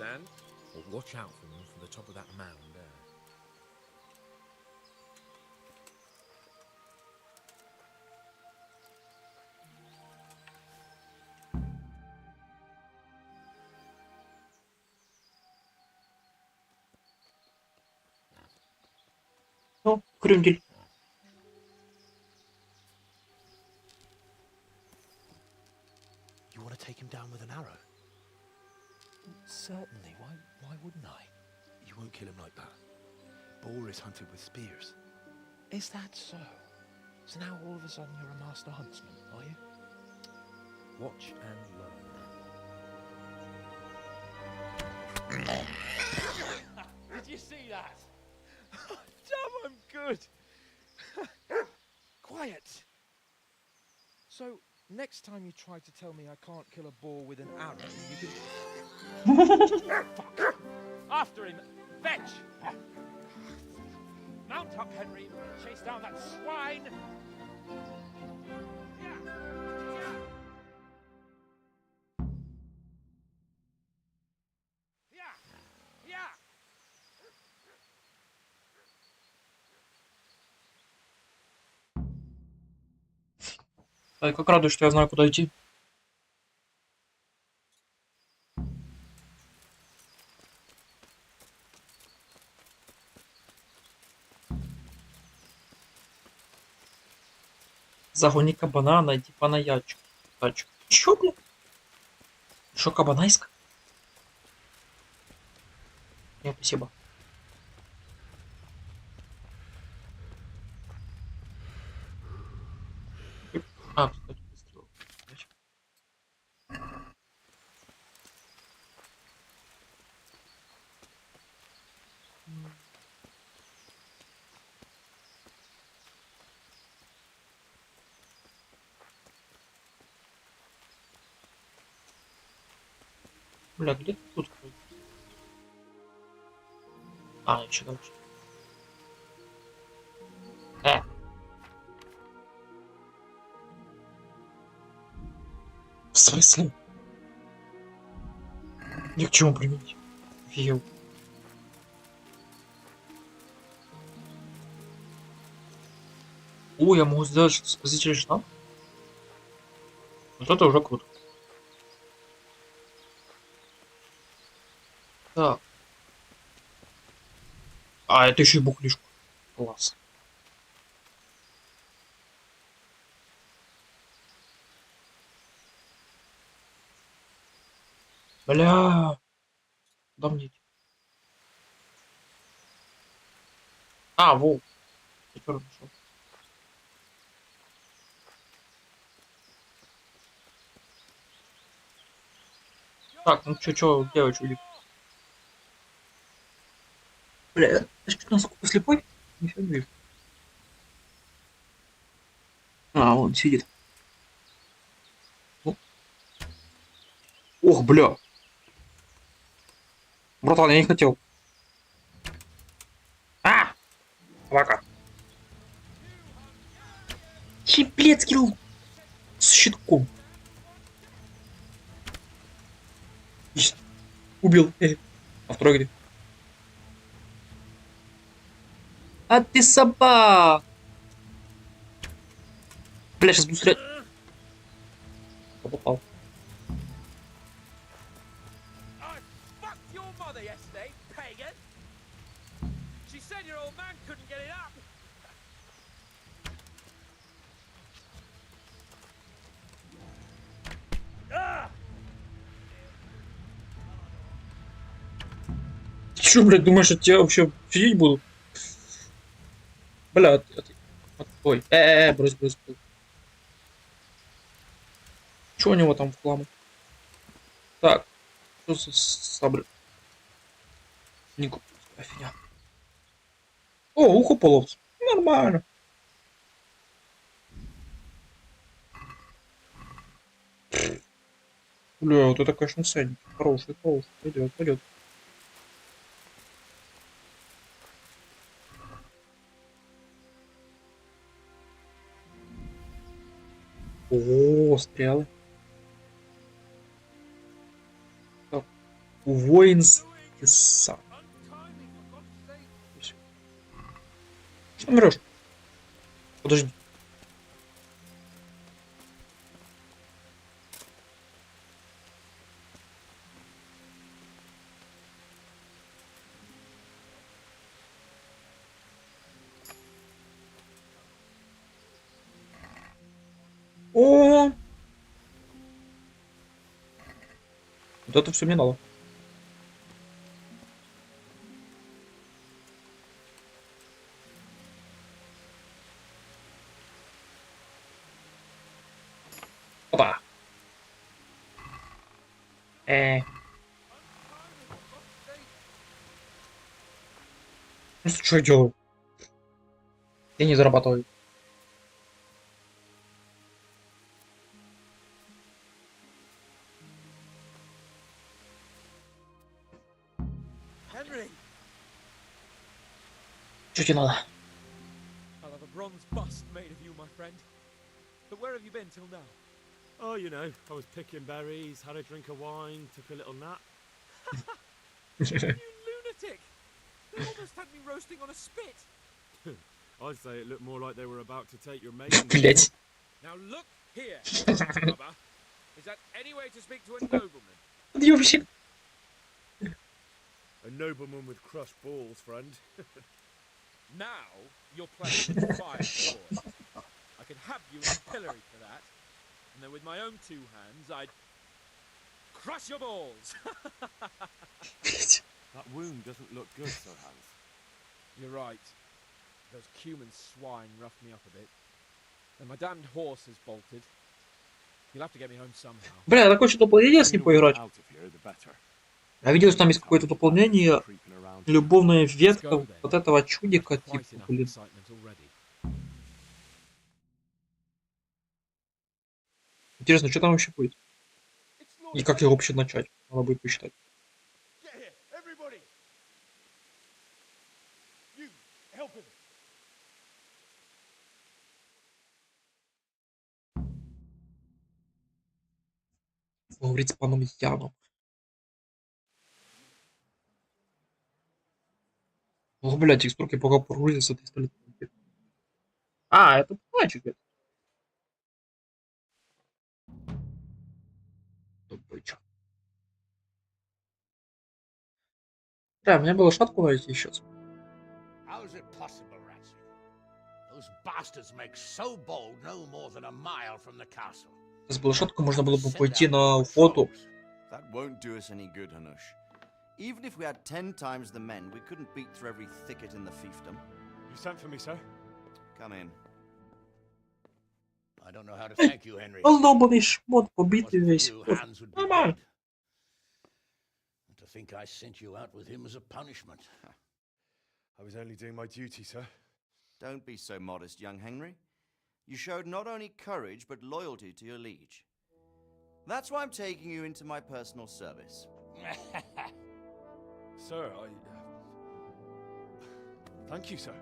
man. Well, watch out for them from the top of that mound there. Ну, крендель. You want to take him down with an arrow? Certainly. Why wouldn't I? You won't kill him like that. Boar is hunted with spears. Is that so? So now all of a sudden you're a master huntsman, are you? Watch and learn. Did you see that? Damn, I'm good. Quiet. So, next time you try to tell me I can't kill a boar with an arrow, you can... Fuck. After him. Fetch. Mount up, Henry. Chase down that swine. Yeah. Yeah. Yeah. Я как радуюсь, что я знаю, куда идти. Загони кабана, найди панаячку. Тачку. Чё, блин? Что, кабана искать? Нет, спасибо. А, кстати, выстрел. Бля, где тут? А, еще дальше. В смысле? Ни к чему применить. Офигел. О, я могу сделать спаситель штамп. Вот это уже круто. Так. А, это еще и бухлишку. Класс. Бля. Да мне. А, во. Теперь нашел. Так, ну чё делать, чудик? Бля, я что, насколько слепой? Нифига не вижу. А, он сидит. Ну. Ох, бля. Братан, я не хотел. А! Собака. Щеплецкий лук. С щитком. Есть. Убил. А второй где? А ты собак. Бля, сейчас буду стрелять. Попал. I fucked your mother yesterday, pagan. She said your old man couldn't get it up. Ты чё, блядь, думаешь, от тебя вообще фидеть буду? Бля, ой, брось. Чё у него там в хламу? Так, что за сабля? Не куплю, фигня. О, ухо половца. Нормально. Бля, вот это, конечно, ценник. Хороший. Пойдет. О, стрелы. Так. Воинский сад. Что умрешь? Подожди. О! Вот это все мне надо. Опа. Что я делаю? Я не зарабатываю. Henry! Что тебе надо? I'll have a bronze bust made of you, my friend. But where have you been till now? Oh, you know, I was picking berries, had a drink of wine, took a little nap. You lunatic! They almost had me roasting on a spit. I'd say it looked more like they were about to take your maiden. Блять. Now look here, brother. Is that any way to speak to a nobleman? Подъемщик. A nobleman with crushed balls, friend. Now you're playing with fire, Lord. I could have you in the pillory for that, and then with my own two hands, I'd crush your balls. That wound doesn't look good, Sir Hans. You're right. Those cumin swine roughed me up a bit. And my damned horse has bolted. You'll have to get me home somehow. Бля, я такое что дополнение с ним поиграть. Out of here, the better. Я видел, что там есть какое-то дополнение. Любовная ветка вот этого чудика, типа, блин. Интересно, что там вообще будет? И как его вообще начать? Надо будет посчитать. Поговорить с паном Яном. О, блядь, текстурки пока прогрузятся 300 лет. А, это плачек. Добыча. Да, мне было шатку найти сейчас. How's it possible, Ratsy? Those bastards make so bold no more than a mile from the castle. С было шатку, можно было бы пойти на охоту. That won't do us any good, Hanush. Even if we had 10 times the men, we couldn't beat through every thicket in the fiefdom. You sent for me, sir? Come in. I don't know how to thank you, Henry. Долбаный шмот, побитый весь. Nормально. To think I sent you out with him as a punishment. I was only doing my duty, sir. Don't be so modest, young Henry. You showed not only courage, but loyalty to your liege. That's why I'm taking you into my personal service. Sir, thank you, sir.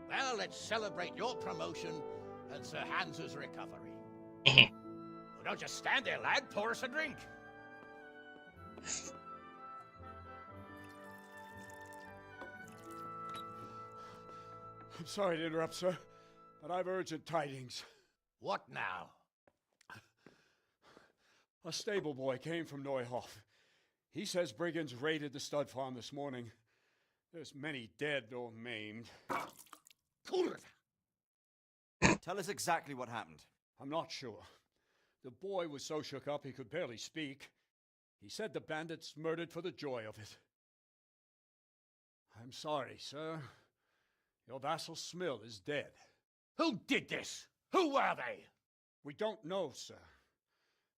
Well, let's celebrate your promotion and Sir Hans's recovery. Well, don't just stand there, lad. Pour us a drink. I'm sorry to interrupt, sir, but I've urgent tidings. What now? A stable boy came from Neuhof. He says brigands raided the stud farm this morning. There's many dead or maimed. Tell us exactly what happened. I'm not sure. The boy was so shook up he could barely speak. He said the bandits murdered for the joy of it. I'm sorry, sir. Your vassal Smill is dead. Who did this? Who were they? We don't know, sir.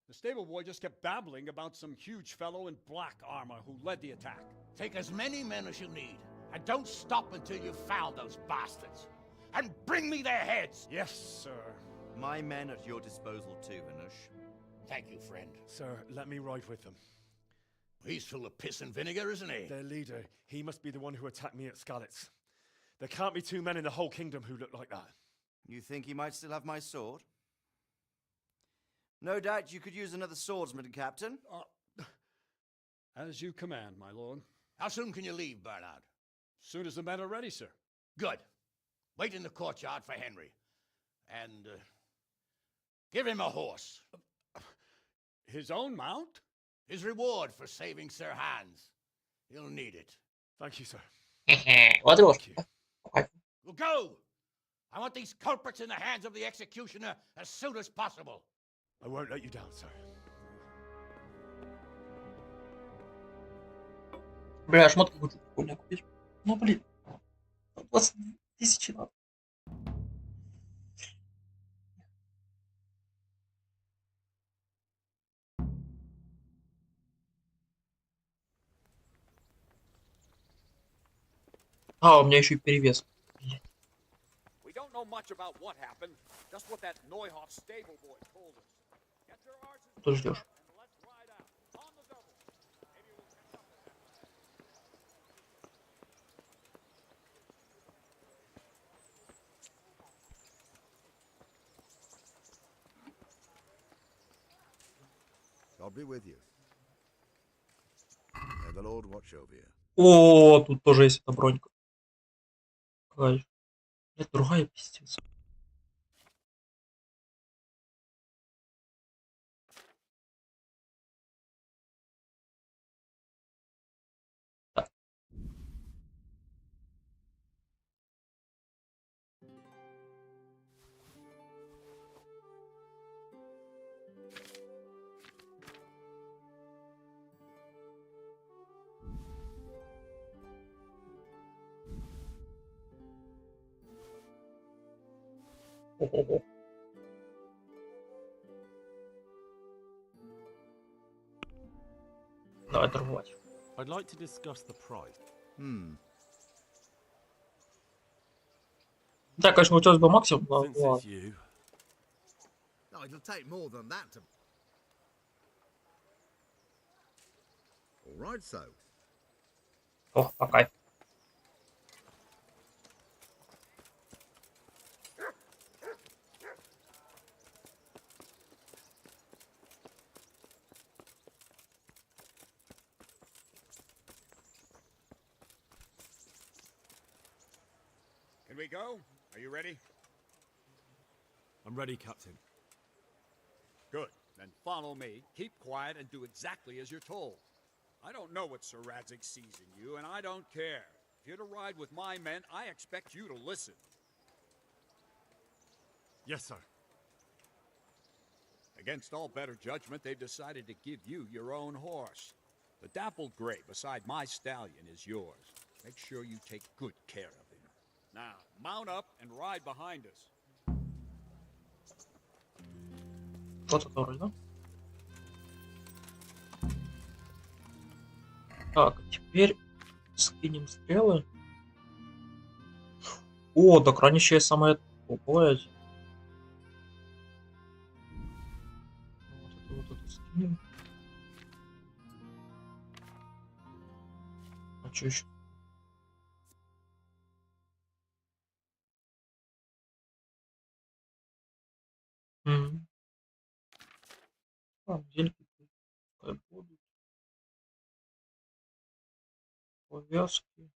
The stable boy just kept babbling about some huge fellow in black armor who led the attack. Take as many men as you need, and don't stop until you've found those bastards. And bring me their heads! Yes, sir. My men at your disposal too, Hanush. Thank you, friend. Sir, let me ride with them. He's full of piss and vinegar, isn't he? Their leader, he must be the one who attacked me at Skalitz. There can't be two men in the whole kingdom who look like that. You think he might still have my sword? No doubt you could use another swordsman, Captain. As you command, my lord. How soon can you leave, Bernard? Soon as the men are ready, sir. Good. Wait in the courtyard for Henry. And give him a horse. His own mount? His reward for saving Sir Hans. He'll need it. Thank you, sir. Вот и Thank you. Well, go! I want these culprits in the hands of the executioner as soon as possible. I won't let you down, sir. Бля, шмотку хочу прикольно купить. Ну, блин. 20 тысяч надо. А, у меня еще и перевес. We don't know much about what happened, just what that Neuhoff stable boy told us. Get your arses Что ждешь? and let's ride out. On the double. Maybe we'll catch up with them. God be with you. May the Lord watch over you. О, тут тоже есть эта бронька. Какая? Нет, другая пиздец. Ого-го. Давай торговать. I'd like to discuss the price. Да, конечно, хотелось бы максимум. Since it's Ладно. you, No, it'll take more than that to. All right, so. О, по кайфу. Can we go? Are you ready? I'm ready, Captain. Good. Then follow me. Keep quiet and do exactly as you're told. I don't know what Sir Radzig sees in you, and I don't care. If you're to ride with my men, I expect you to listen. Yes, sir. Against all better judgment, they've decided to give you your own horse. The dappled gray beside my stallion is yours. Make sure you take good care of him. Now, mount up and ride behind us. Вот это вроде, да? Так, теперь скинем стрелы. О, да хранящая самая топовая. Вот это скинем. А что еще? Зельки пускай будут. Повязки.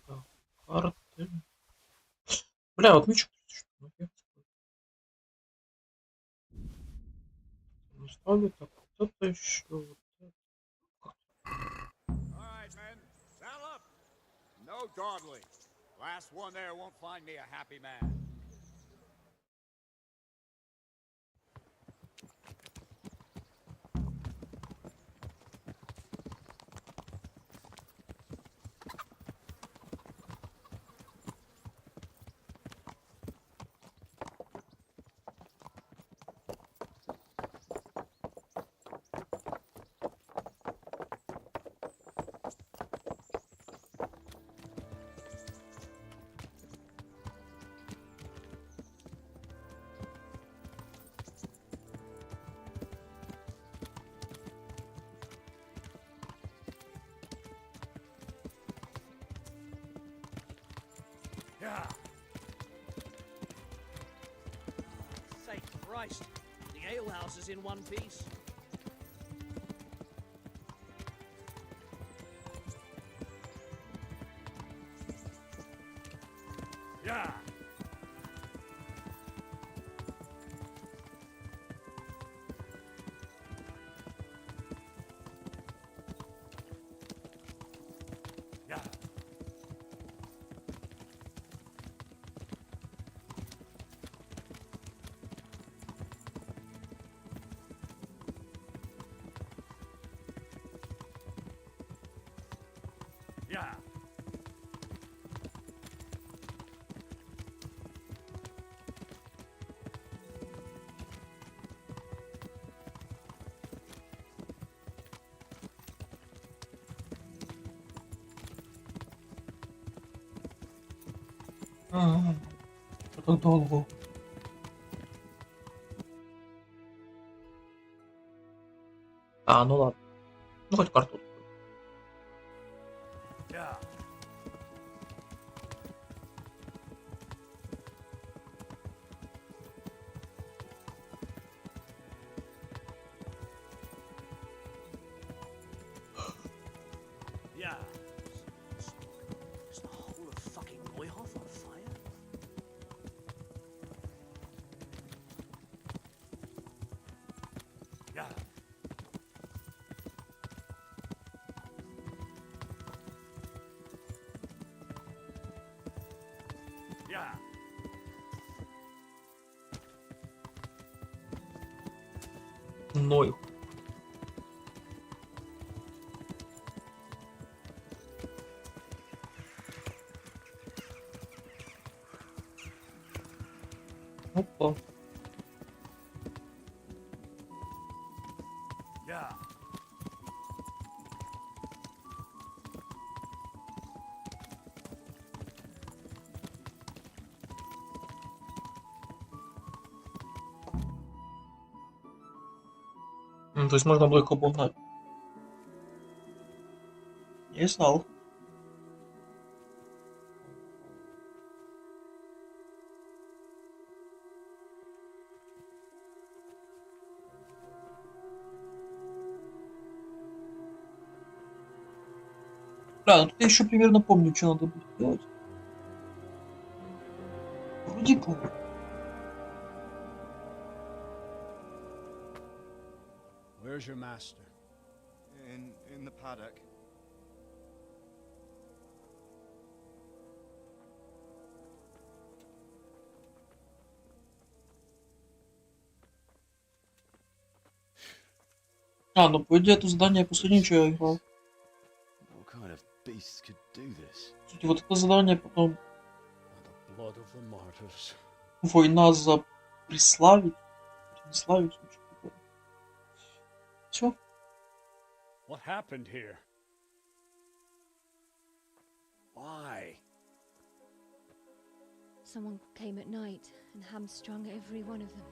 Так, карты. Бля, вот мечик. Ставлю так, вот это еще. Вот это. All right, men. Saddle up. No dawdling. Last one there won't find me a happy man. Christ, the alehouse is in one piece. Yeah. Yeah. Yeah. Що так довго? А, ну ладно. Ну хоть карту. Yeah. Yeah. Is the whole of fucking Neuhof on fire? Yeah. Yeah. Ною. Опа. Yeah. То есть можно было их обогнать. Не знал. Бля, ну тут я еще примерно помню, что надо будет делать. Вроде помню. Where's your master? In the paddock. А, ну по идее это задание последнее, что я играл. What kind of beast could do this? Кстати, вот это задание потом The blood of the martyrs. война за Преславить. Преславить, что такое. Все. What happened here? Why? Someone came at night and hamstrung every one of them.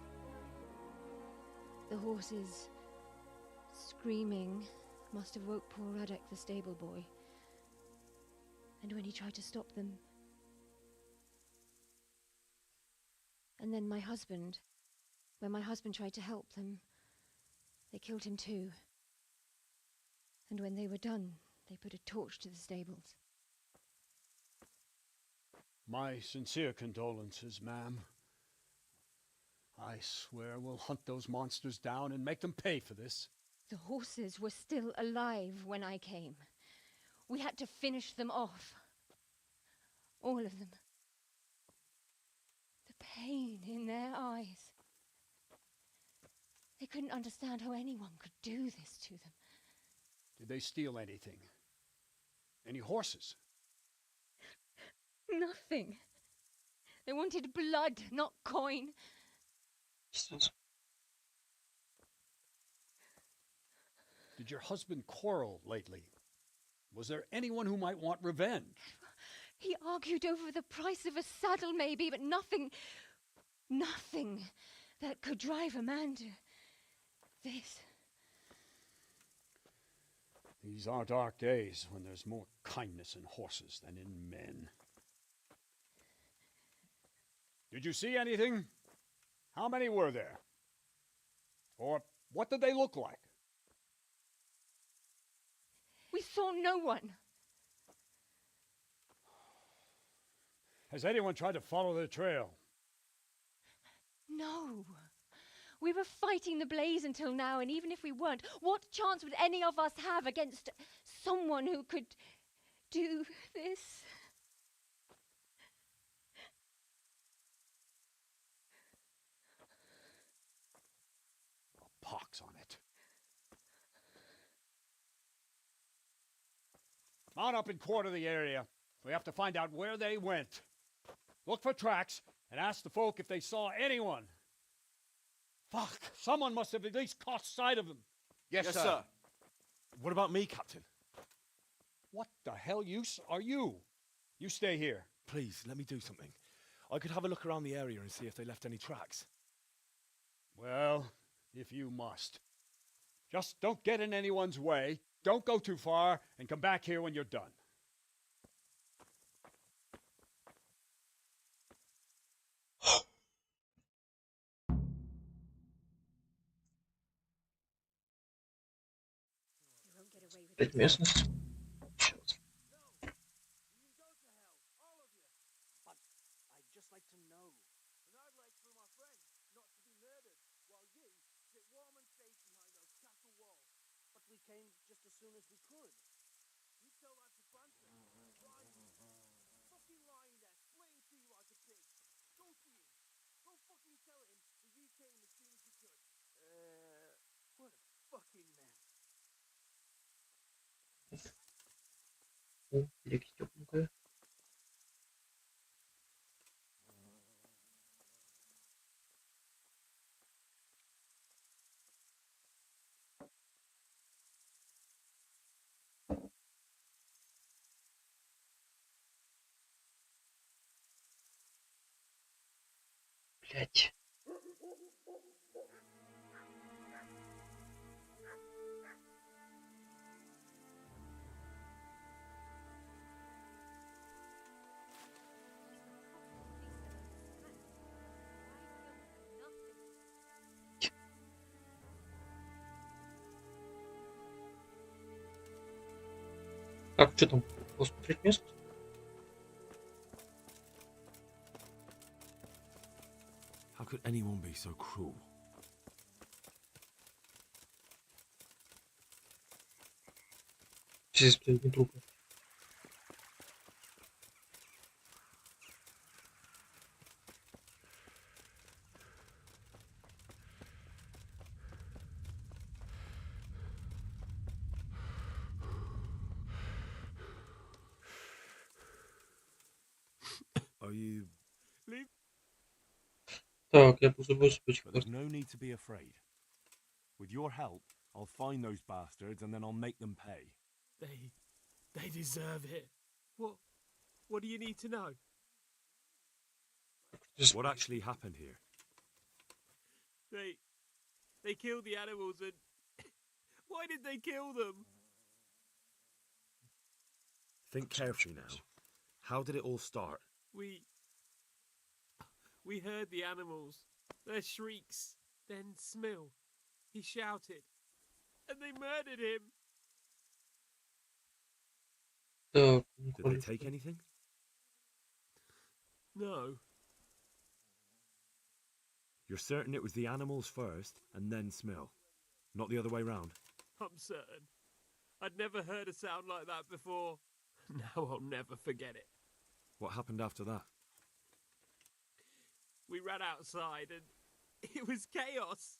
The horses, screaming, must have woke poor Radek, the stable boy. And when he tried to stop them... And then my husband, when my husband tried to help them, they killed him too. And when they were done, they put a torch to the stables. My sincere condolences, ma'am. I swear we'll hunt those monsters down and make them pay for this. The horses were still alive when I came. We had to finish them off. All of them. The pain in their eyes. They couldn't understand how anyone could do this to them. Did they steal anything? Any horses? Nothing. They wanted blood, not coin. Did your husband quarrel lately? Was there anyone who might want revenge? He argued over the price of a saddle, maybe, but nothing that could drive a man to this. These are dark days when there's more kindness in horses than in men. Did you see anything? How many were there? Or what did they look like? We saw no one. Has anyone tried to follow the trail? No. We were fighting the blaze until now, and even if we weren't, what chance would any of us have against someone who could do this? Pox on it. Mount up and quarter the area. We have to find out where they went. Look for tracks and ask the folk if they saw anyone. Fuck, someone must have at least caught sight of them. Yes, sir. What about me, Captain? What the hell use are you? You stay here. Please, let me do something. I could have a look around the area and see if they left any tracks. Well, if you must. Just don't get in anyone's way, don't go too far, and come back here when you're done. Опять местность. Сейчас. I'd just like to know. And I'd like for my friend not to be murdered, while you sit warm and safe behind those castle walls. But we came just as soon as we could. You tell that to Francis. Fucking lying there, splitting to you like a pig. Go to you. Go fucking tell him that you came as soon as you could. What a fucking mess. О, великий тепленькая. Блять. Так, что там? Посмотреть место? How could anyone be so cruel? Здесь, блядь, не трупы. Are you... Так, я позабыл себе But there's no need to be afraid. With your help, I'll find those bastards and then I'll make them pay. They deserve it. What do you need to know? What actually happened here? They killed the animals and why did they kill them? Think carefully now. How did it all start? We heard the animals, their shrieks, then Smill. He shouted, and they murdered him. Так, Did they take anything? No. You're certain it was the animals first and then Smill, not the other way round? I'm certain. I'd never heard a sound like that before. Now I'll never forget it. What happened after that? We ran outside and it was chaos.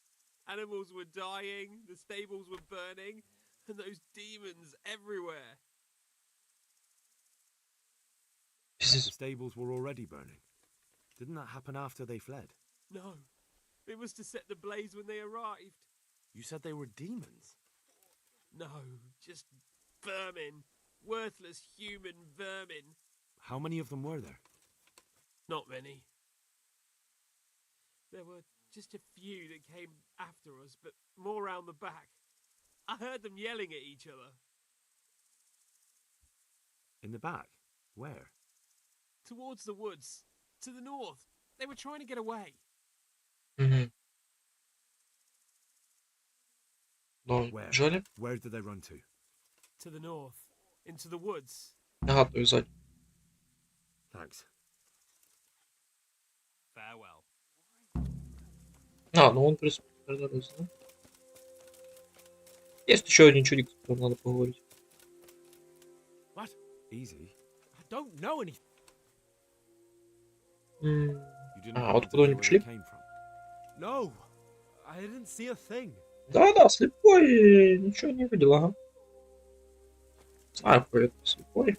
Animals were dying, the stables were burning, and those demons everywhere. The stables were already burning. Didn't that happen after they fled? No, it was to set the blaze when they arrived. You said they were demons? No, just vermin. Worthless human vermin. How many of them were there? Not many. There were just a few that came after us, but more round the back. I heard them yelling at each other. In the back? Where? Towards the woods. To the north. They were trying to get away. Угу. Жали? Where did they run to? To the north, into the woods. Ага, то есть сзади. Thanks. Farewell. А, ну он, в принципе, догадался, да? Есть еще один чудик, с которым надо поговорить. What? Easy. I don't know anything. You didn't А, happen вот to куда know они where they пришли? came from? No, I didn't see a thing. Да-да, слепой ничего не видел, ага. Знаю, какой это слепой.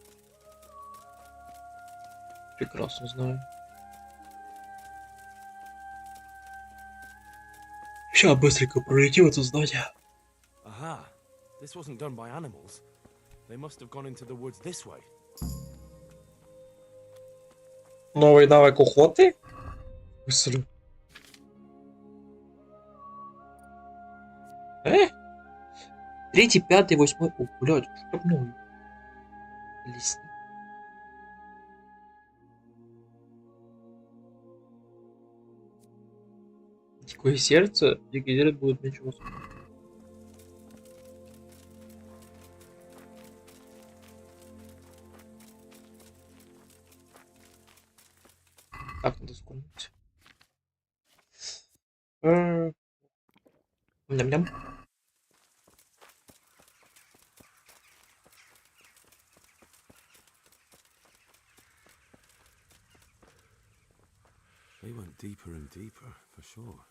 Прекрасно знаю. Сейчас быстренько пролетим это здание. Aha. This wasn't done by animals. They must have gone into the woods this way. Новый навык охоты? Быстро. Третий, пятый, восьмой. О, блядь, что так много? Лесник. Дикое сердце. Дикий зверь будет мечом. Так, надо вспомнить. Ням-ням. They went deeper and deeper, for sure.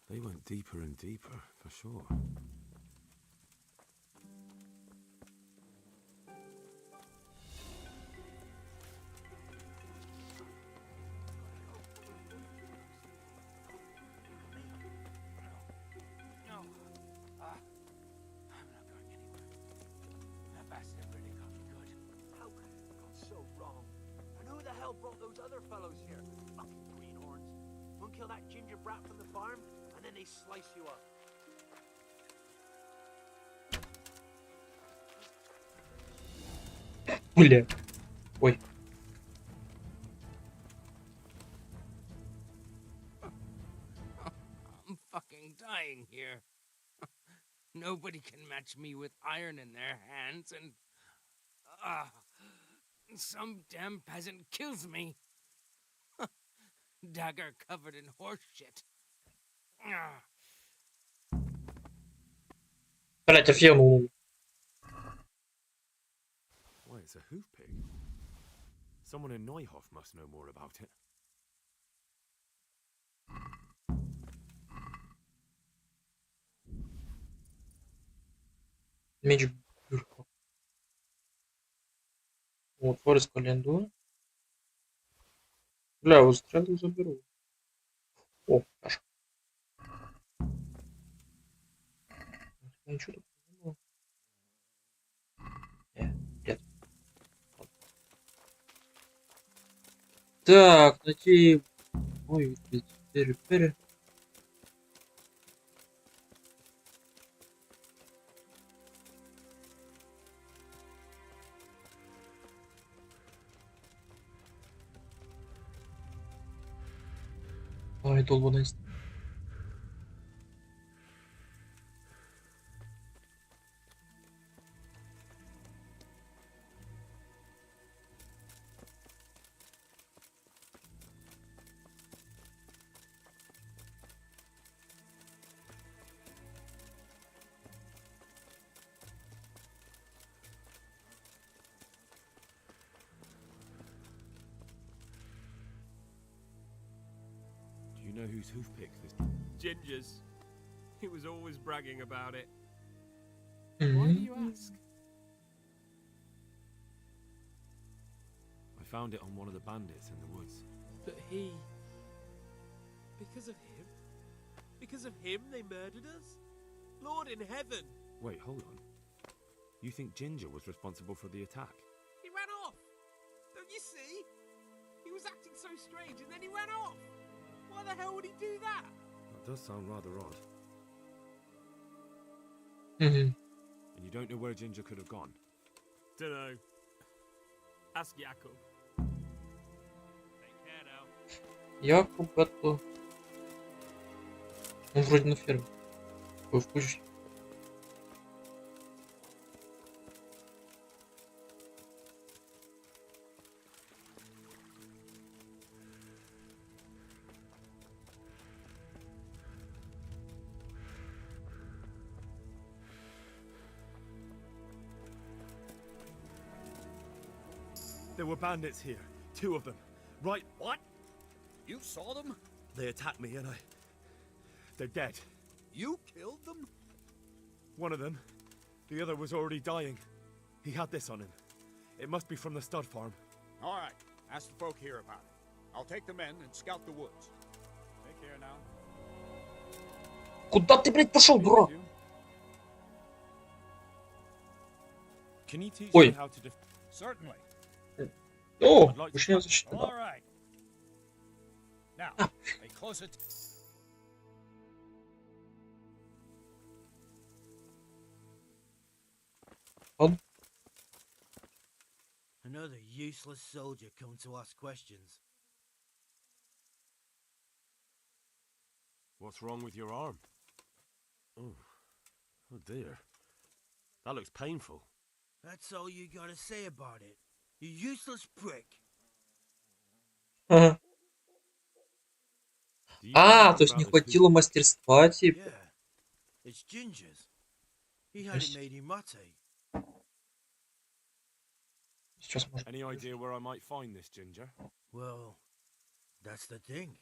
They went deeper and deeper, for sure. Brought those other fellows here. Fucking greenhorns. One kill that ginger brat from the farm, and then they slice you up. Бля. Ой. I'm fucking dying here. Nobody can match me with iron in their hands, and some damn peasant kills me. Dagger covered in horse shit. Блять, офигенно. Why, it's a hoof pig. Someone in Neuhof must know more about it. Меч бюрка. Вот, Форест Календула. Бля, вот стрелу заберу. О, Паша. Ничего такого не было. Нет. Так, найти... Ой, теперь. Ой, долбаность. Do you know whose hoof pick this? Ginger's. He was always bragging about it. Mm-hmm. Why do you ask? I found it on one of the bandits in the woods. But he... Because of him? Because of him they murdered us? Lord in heaven! Wait, hold on. You think Ginger was responsible for the attack? He ran off! Don't you see? He was acting so strange and then he ran off! Why the hell would he do that? That does sound rather odd. Mm-hmm. And you don't know where Ginger could have gone? Dunno. Ask Jakob. Take care now. Якуб это... Он вроде на ферме. Ой, в куче. There were bandits here. 2 of them. Right. What? You saw them? They attacked me and they're dead. You killed them? One of them. The other was already dying. He had this on him. It must be from the stud farm. All right. Ask the folk here about it. I'll take the men and scout the woods. Take care now. Куда ты, блядь, пошел, дурак? Can you teach Ой. me how to Certainly. О, вышня защита. All right. Now, pay close attention. Another useless soldier come to ask questions. What's wrong with your arm? Oh dear. That looks painful. That's all you gotta say about it. You useless prick. Ага. А, то есть не хватило мастерства, типа. Yeah, it's Ginger's. He had it made in Mate. Сейчас может. Any idea where I might find this ginger? Well, that's the thing.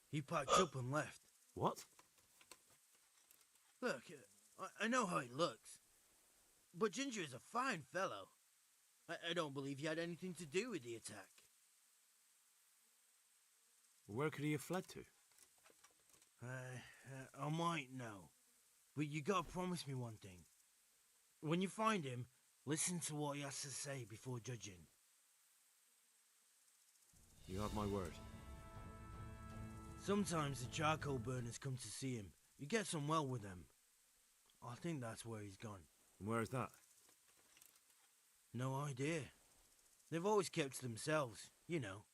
He packed up and left. What? Look, I know how he looks. But Ginger is a fine fellow. I don't believe he had anything to do with the attack. Where could he have fled to? I might know. But you gotta promise me one thing. When you find him, listen to what he has to say before judging. You have my word. Sometimes the charcoal burners come to see him. You get on well with them. I think that's where he's gone. And where is that? No idea. They've always kept to themselves, you know,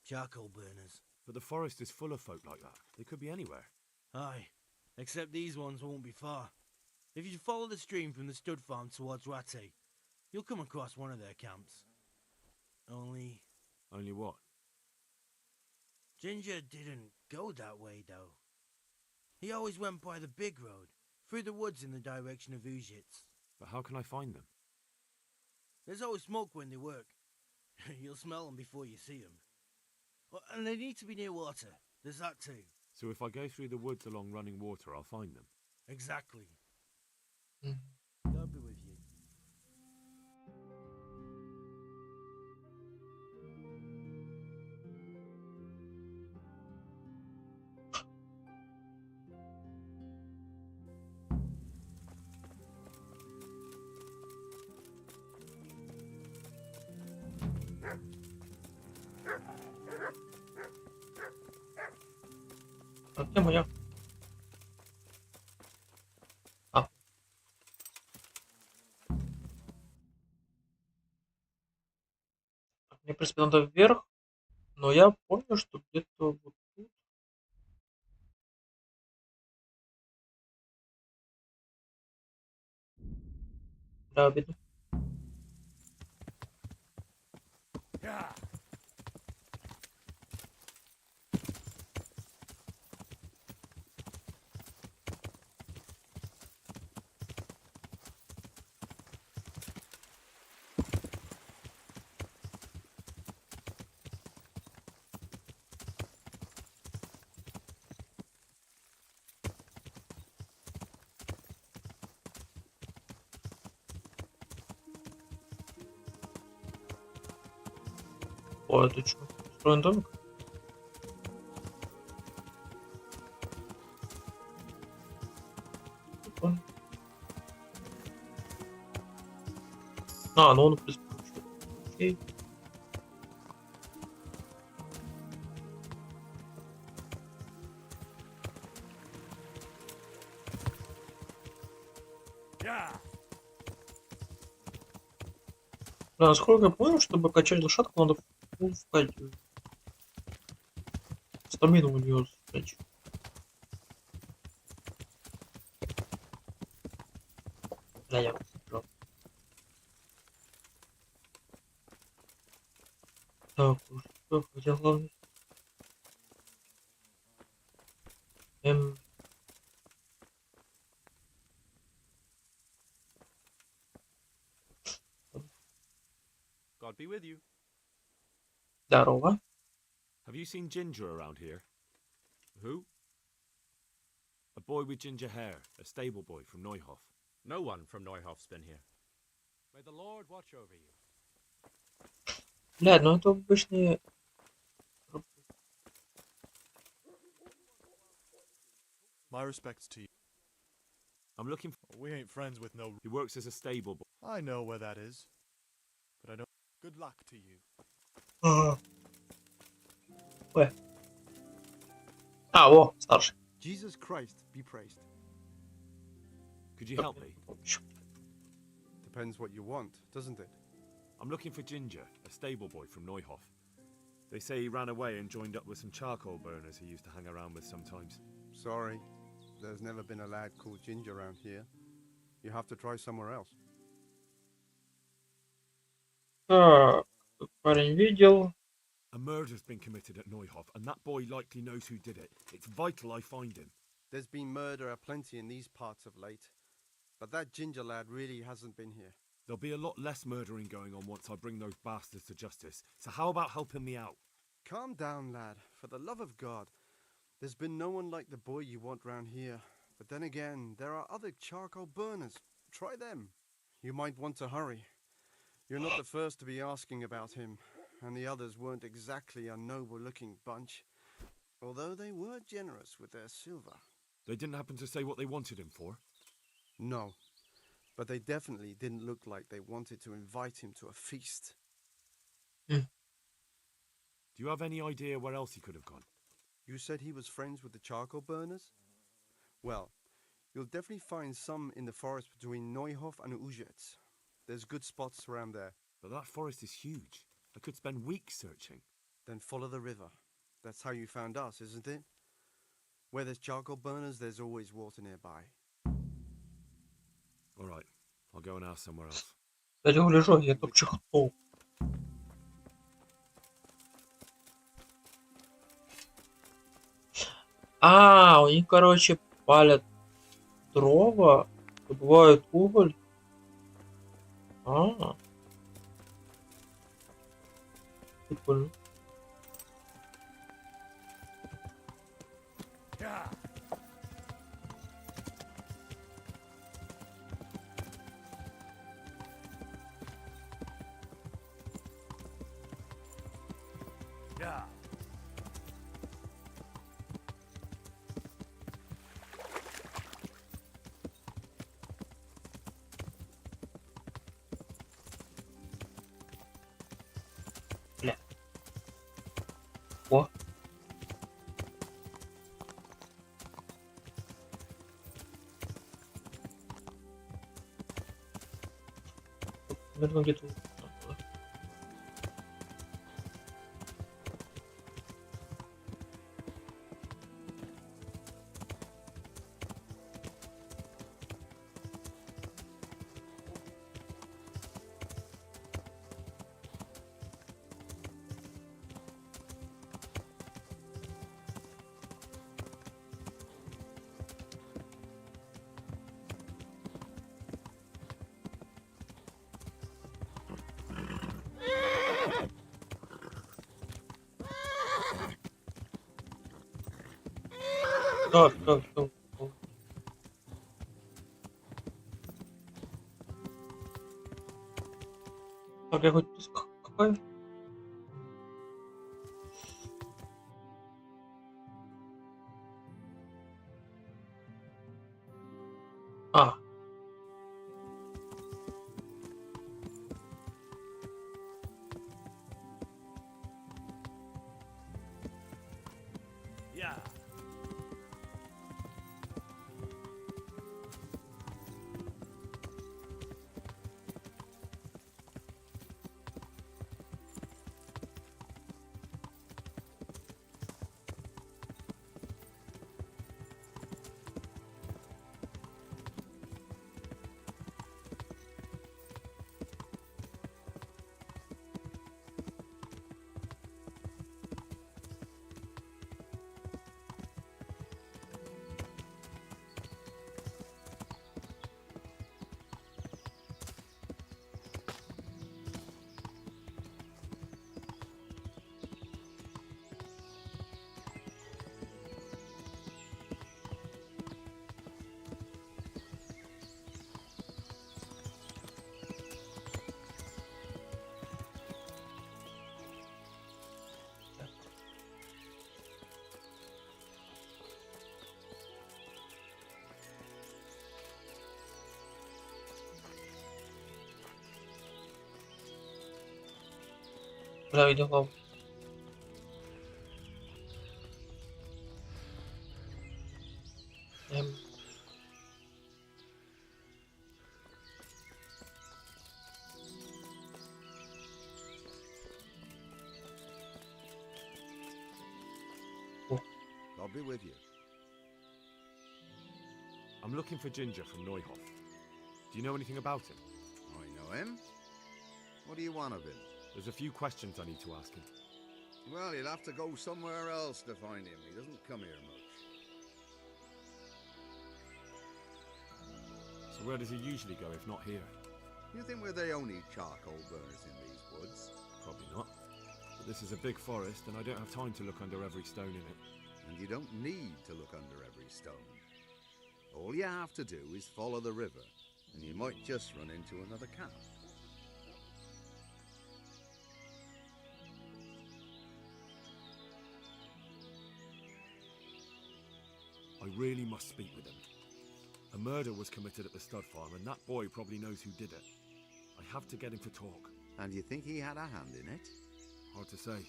charcoal burners. But the forest is full of folk like that. They could be anywhere. Aye, except these ones won't be far. If you follow the stream from the stud farm towards Rate, you'll come across one of their camps. Only what? Ginger didn't go that way, though. He always went by the big road, through the woods in the direction of Ujits. But how can I find them? There's always smoke when they work. You'll smell them before you see them. And they need to be near water. There's that too. So if I go through the woods along running water, I'll find them? Exactly. Mm. God be with you. А где моя? А. Мне, в принципе, надо вверх, но я помню, что где-то вот тут. Да, видно. О, это что? Строен домик? Прикольно. А, ну он, в принципе, окей. Да, насколько я понял, чтобы качать лошадку, надо вкать стамину у нее, значит. я. Так, что хотел главное? God be with you. Здорово. Have you seen Ginger around here? Who? A boy with ginger hair, a stable boy from Neuhof. No one from Neuhof's been here. May the Lord watch over you. Блядь, ну это обычные... My respects to you. I'm looking for... We ain't friends with no... He works as a stable boy. I know where that is. But I don't... Good luck to you. Ой. А, во, старший. Jesus Christ be praised. Could you help me? Depends what you want, doesn't it? I'm looking for Ginger, a stable boy from Neuhof. They say he ran away and joined up with some charcoal burners he used to hang around with sometimes. Sorry, there's never been a lad called Ginger around here. You have to try somewhere else. Так, парень видел. A murder's been committed at Neuhof, and that boy likely knows who did it. It's vital I find him. There's been murder aplenty in these parts of late, but that Ginger lad really hasn't been here. There'll be a lot less murdering going on once I bring those bastards to justice, so how about helping me out? Calm down, lad, for the love of God. There's been no one like the boy you want round here. But then again, there are other charcoal burners. Try them. You might want to hurry. You're not the first to be asking about him, and the others weren't exactly a noble-looking bunch, although they were generous with their silver. They didn't happen to say what they wanted him for? No, but they definitely didn't look like they wanted to invite him to a feast. Do you have any idea where else he could have gone? You said he was friends with the charcoal burners? Well, you'll definitely find some in the forest between Neuhof and Ujetz. There's good spots around there. But that forest is huge. I could spend weeks searching. Then follow the river. That's how you found us, isn't it? Where there's charcoal burners, there's always water nearby. All right, I'll go and ask somewhere else. Кстати, гляжу, я тут чихнул. А, у них, короче, палят дрова, добывают уголь. А, прикольно. Yeah. Бля. О. Наверное, где-то. Так. Так, я хоть какой? А. Yeah. Бля, где главное? I'll be with you. I'm looking for Ginger from Neuhoff. Do you know anything about him? I know him. What do you want of him? There's a few questions I need to ask him. Well, you'll have to go somewhere else to find him. He doesn't come here much. So where does he usually go if not here? You think we're the only charcoal burners in these woods? Probably not. But this is a big forest and I don't have time to look under every stone in it. And you don't need to look under every stone. All you have to do is follow the river, and you might just run into another camp. I really must speak with him. A murder was committed at the stud farm, and that boy probably knows who did it. I have to get him to talk. And you think he had a hand in it? Hard to say.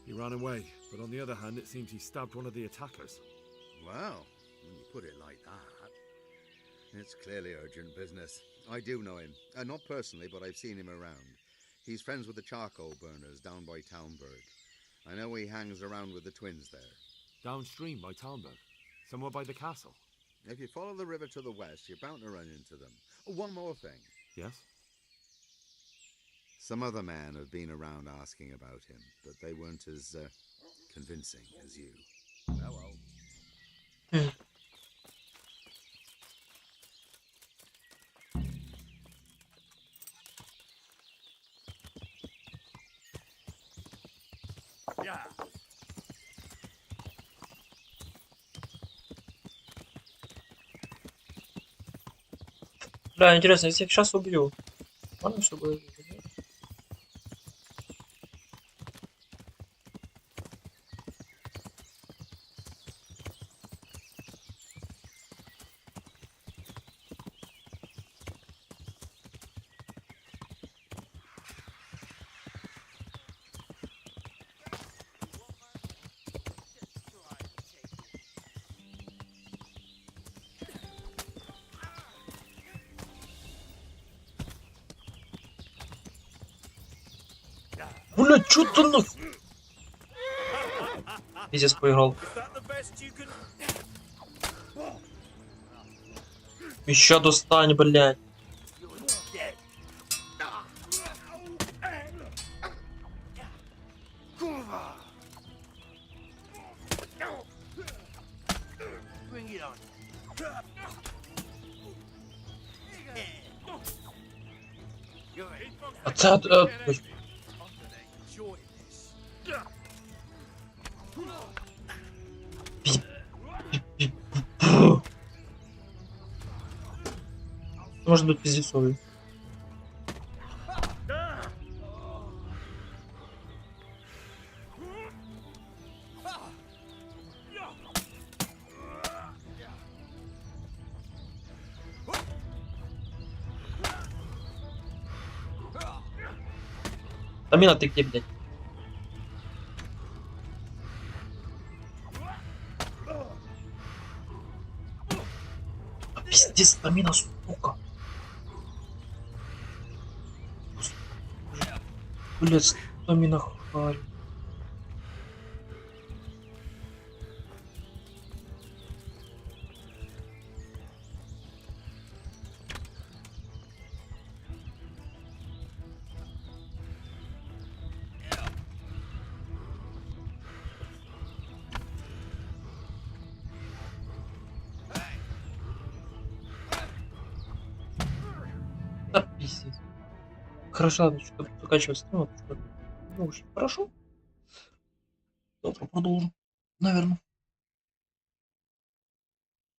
He ran away, but on the other hand, it seems he stabbed one of the attackers. Well, when you put it like that, it's clearly urgent business. I do know him. Not personally, but I've seen him around. He's friends with the charcoal burners down by Townburg. I know he hangs around with the twins there. Downstream by Townburg? Somewhere by the castle? If you follow the river to the west, you're bound to run into them. Oh, one more thing. Yes? Some other men have been around asking about him, but they weren't as convincing as you. Hello. Yeah. Бля, интересно, если я их сейчас убью, можно чтобы... Бля, чё ты нахуй? Пиздец, поиграл. Еще достань, блядь. Может быть пиздецовый. Тамина, ты где, блядь? Пиздец, Тамина, сука. Блядь, Тамина харь. Да пиздец. Хорошо, ладно, что заканчивать стрим. Ну, в общем, хорошо. Завтра продолжим. Наверное.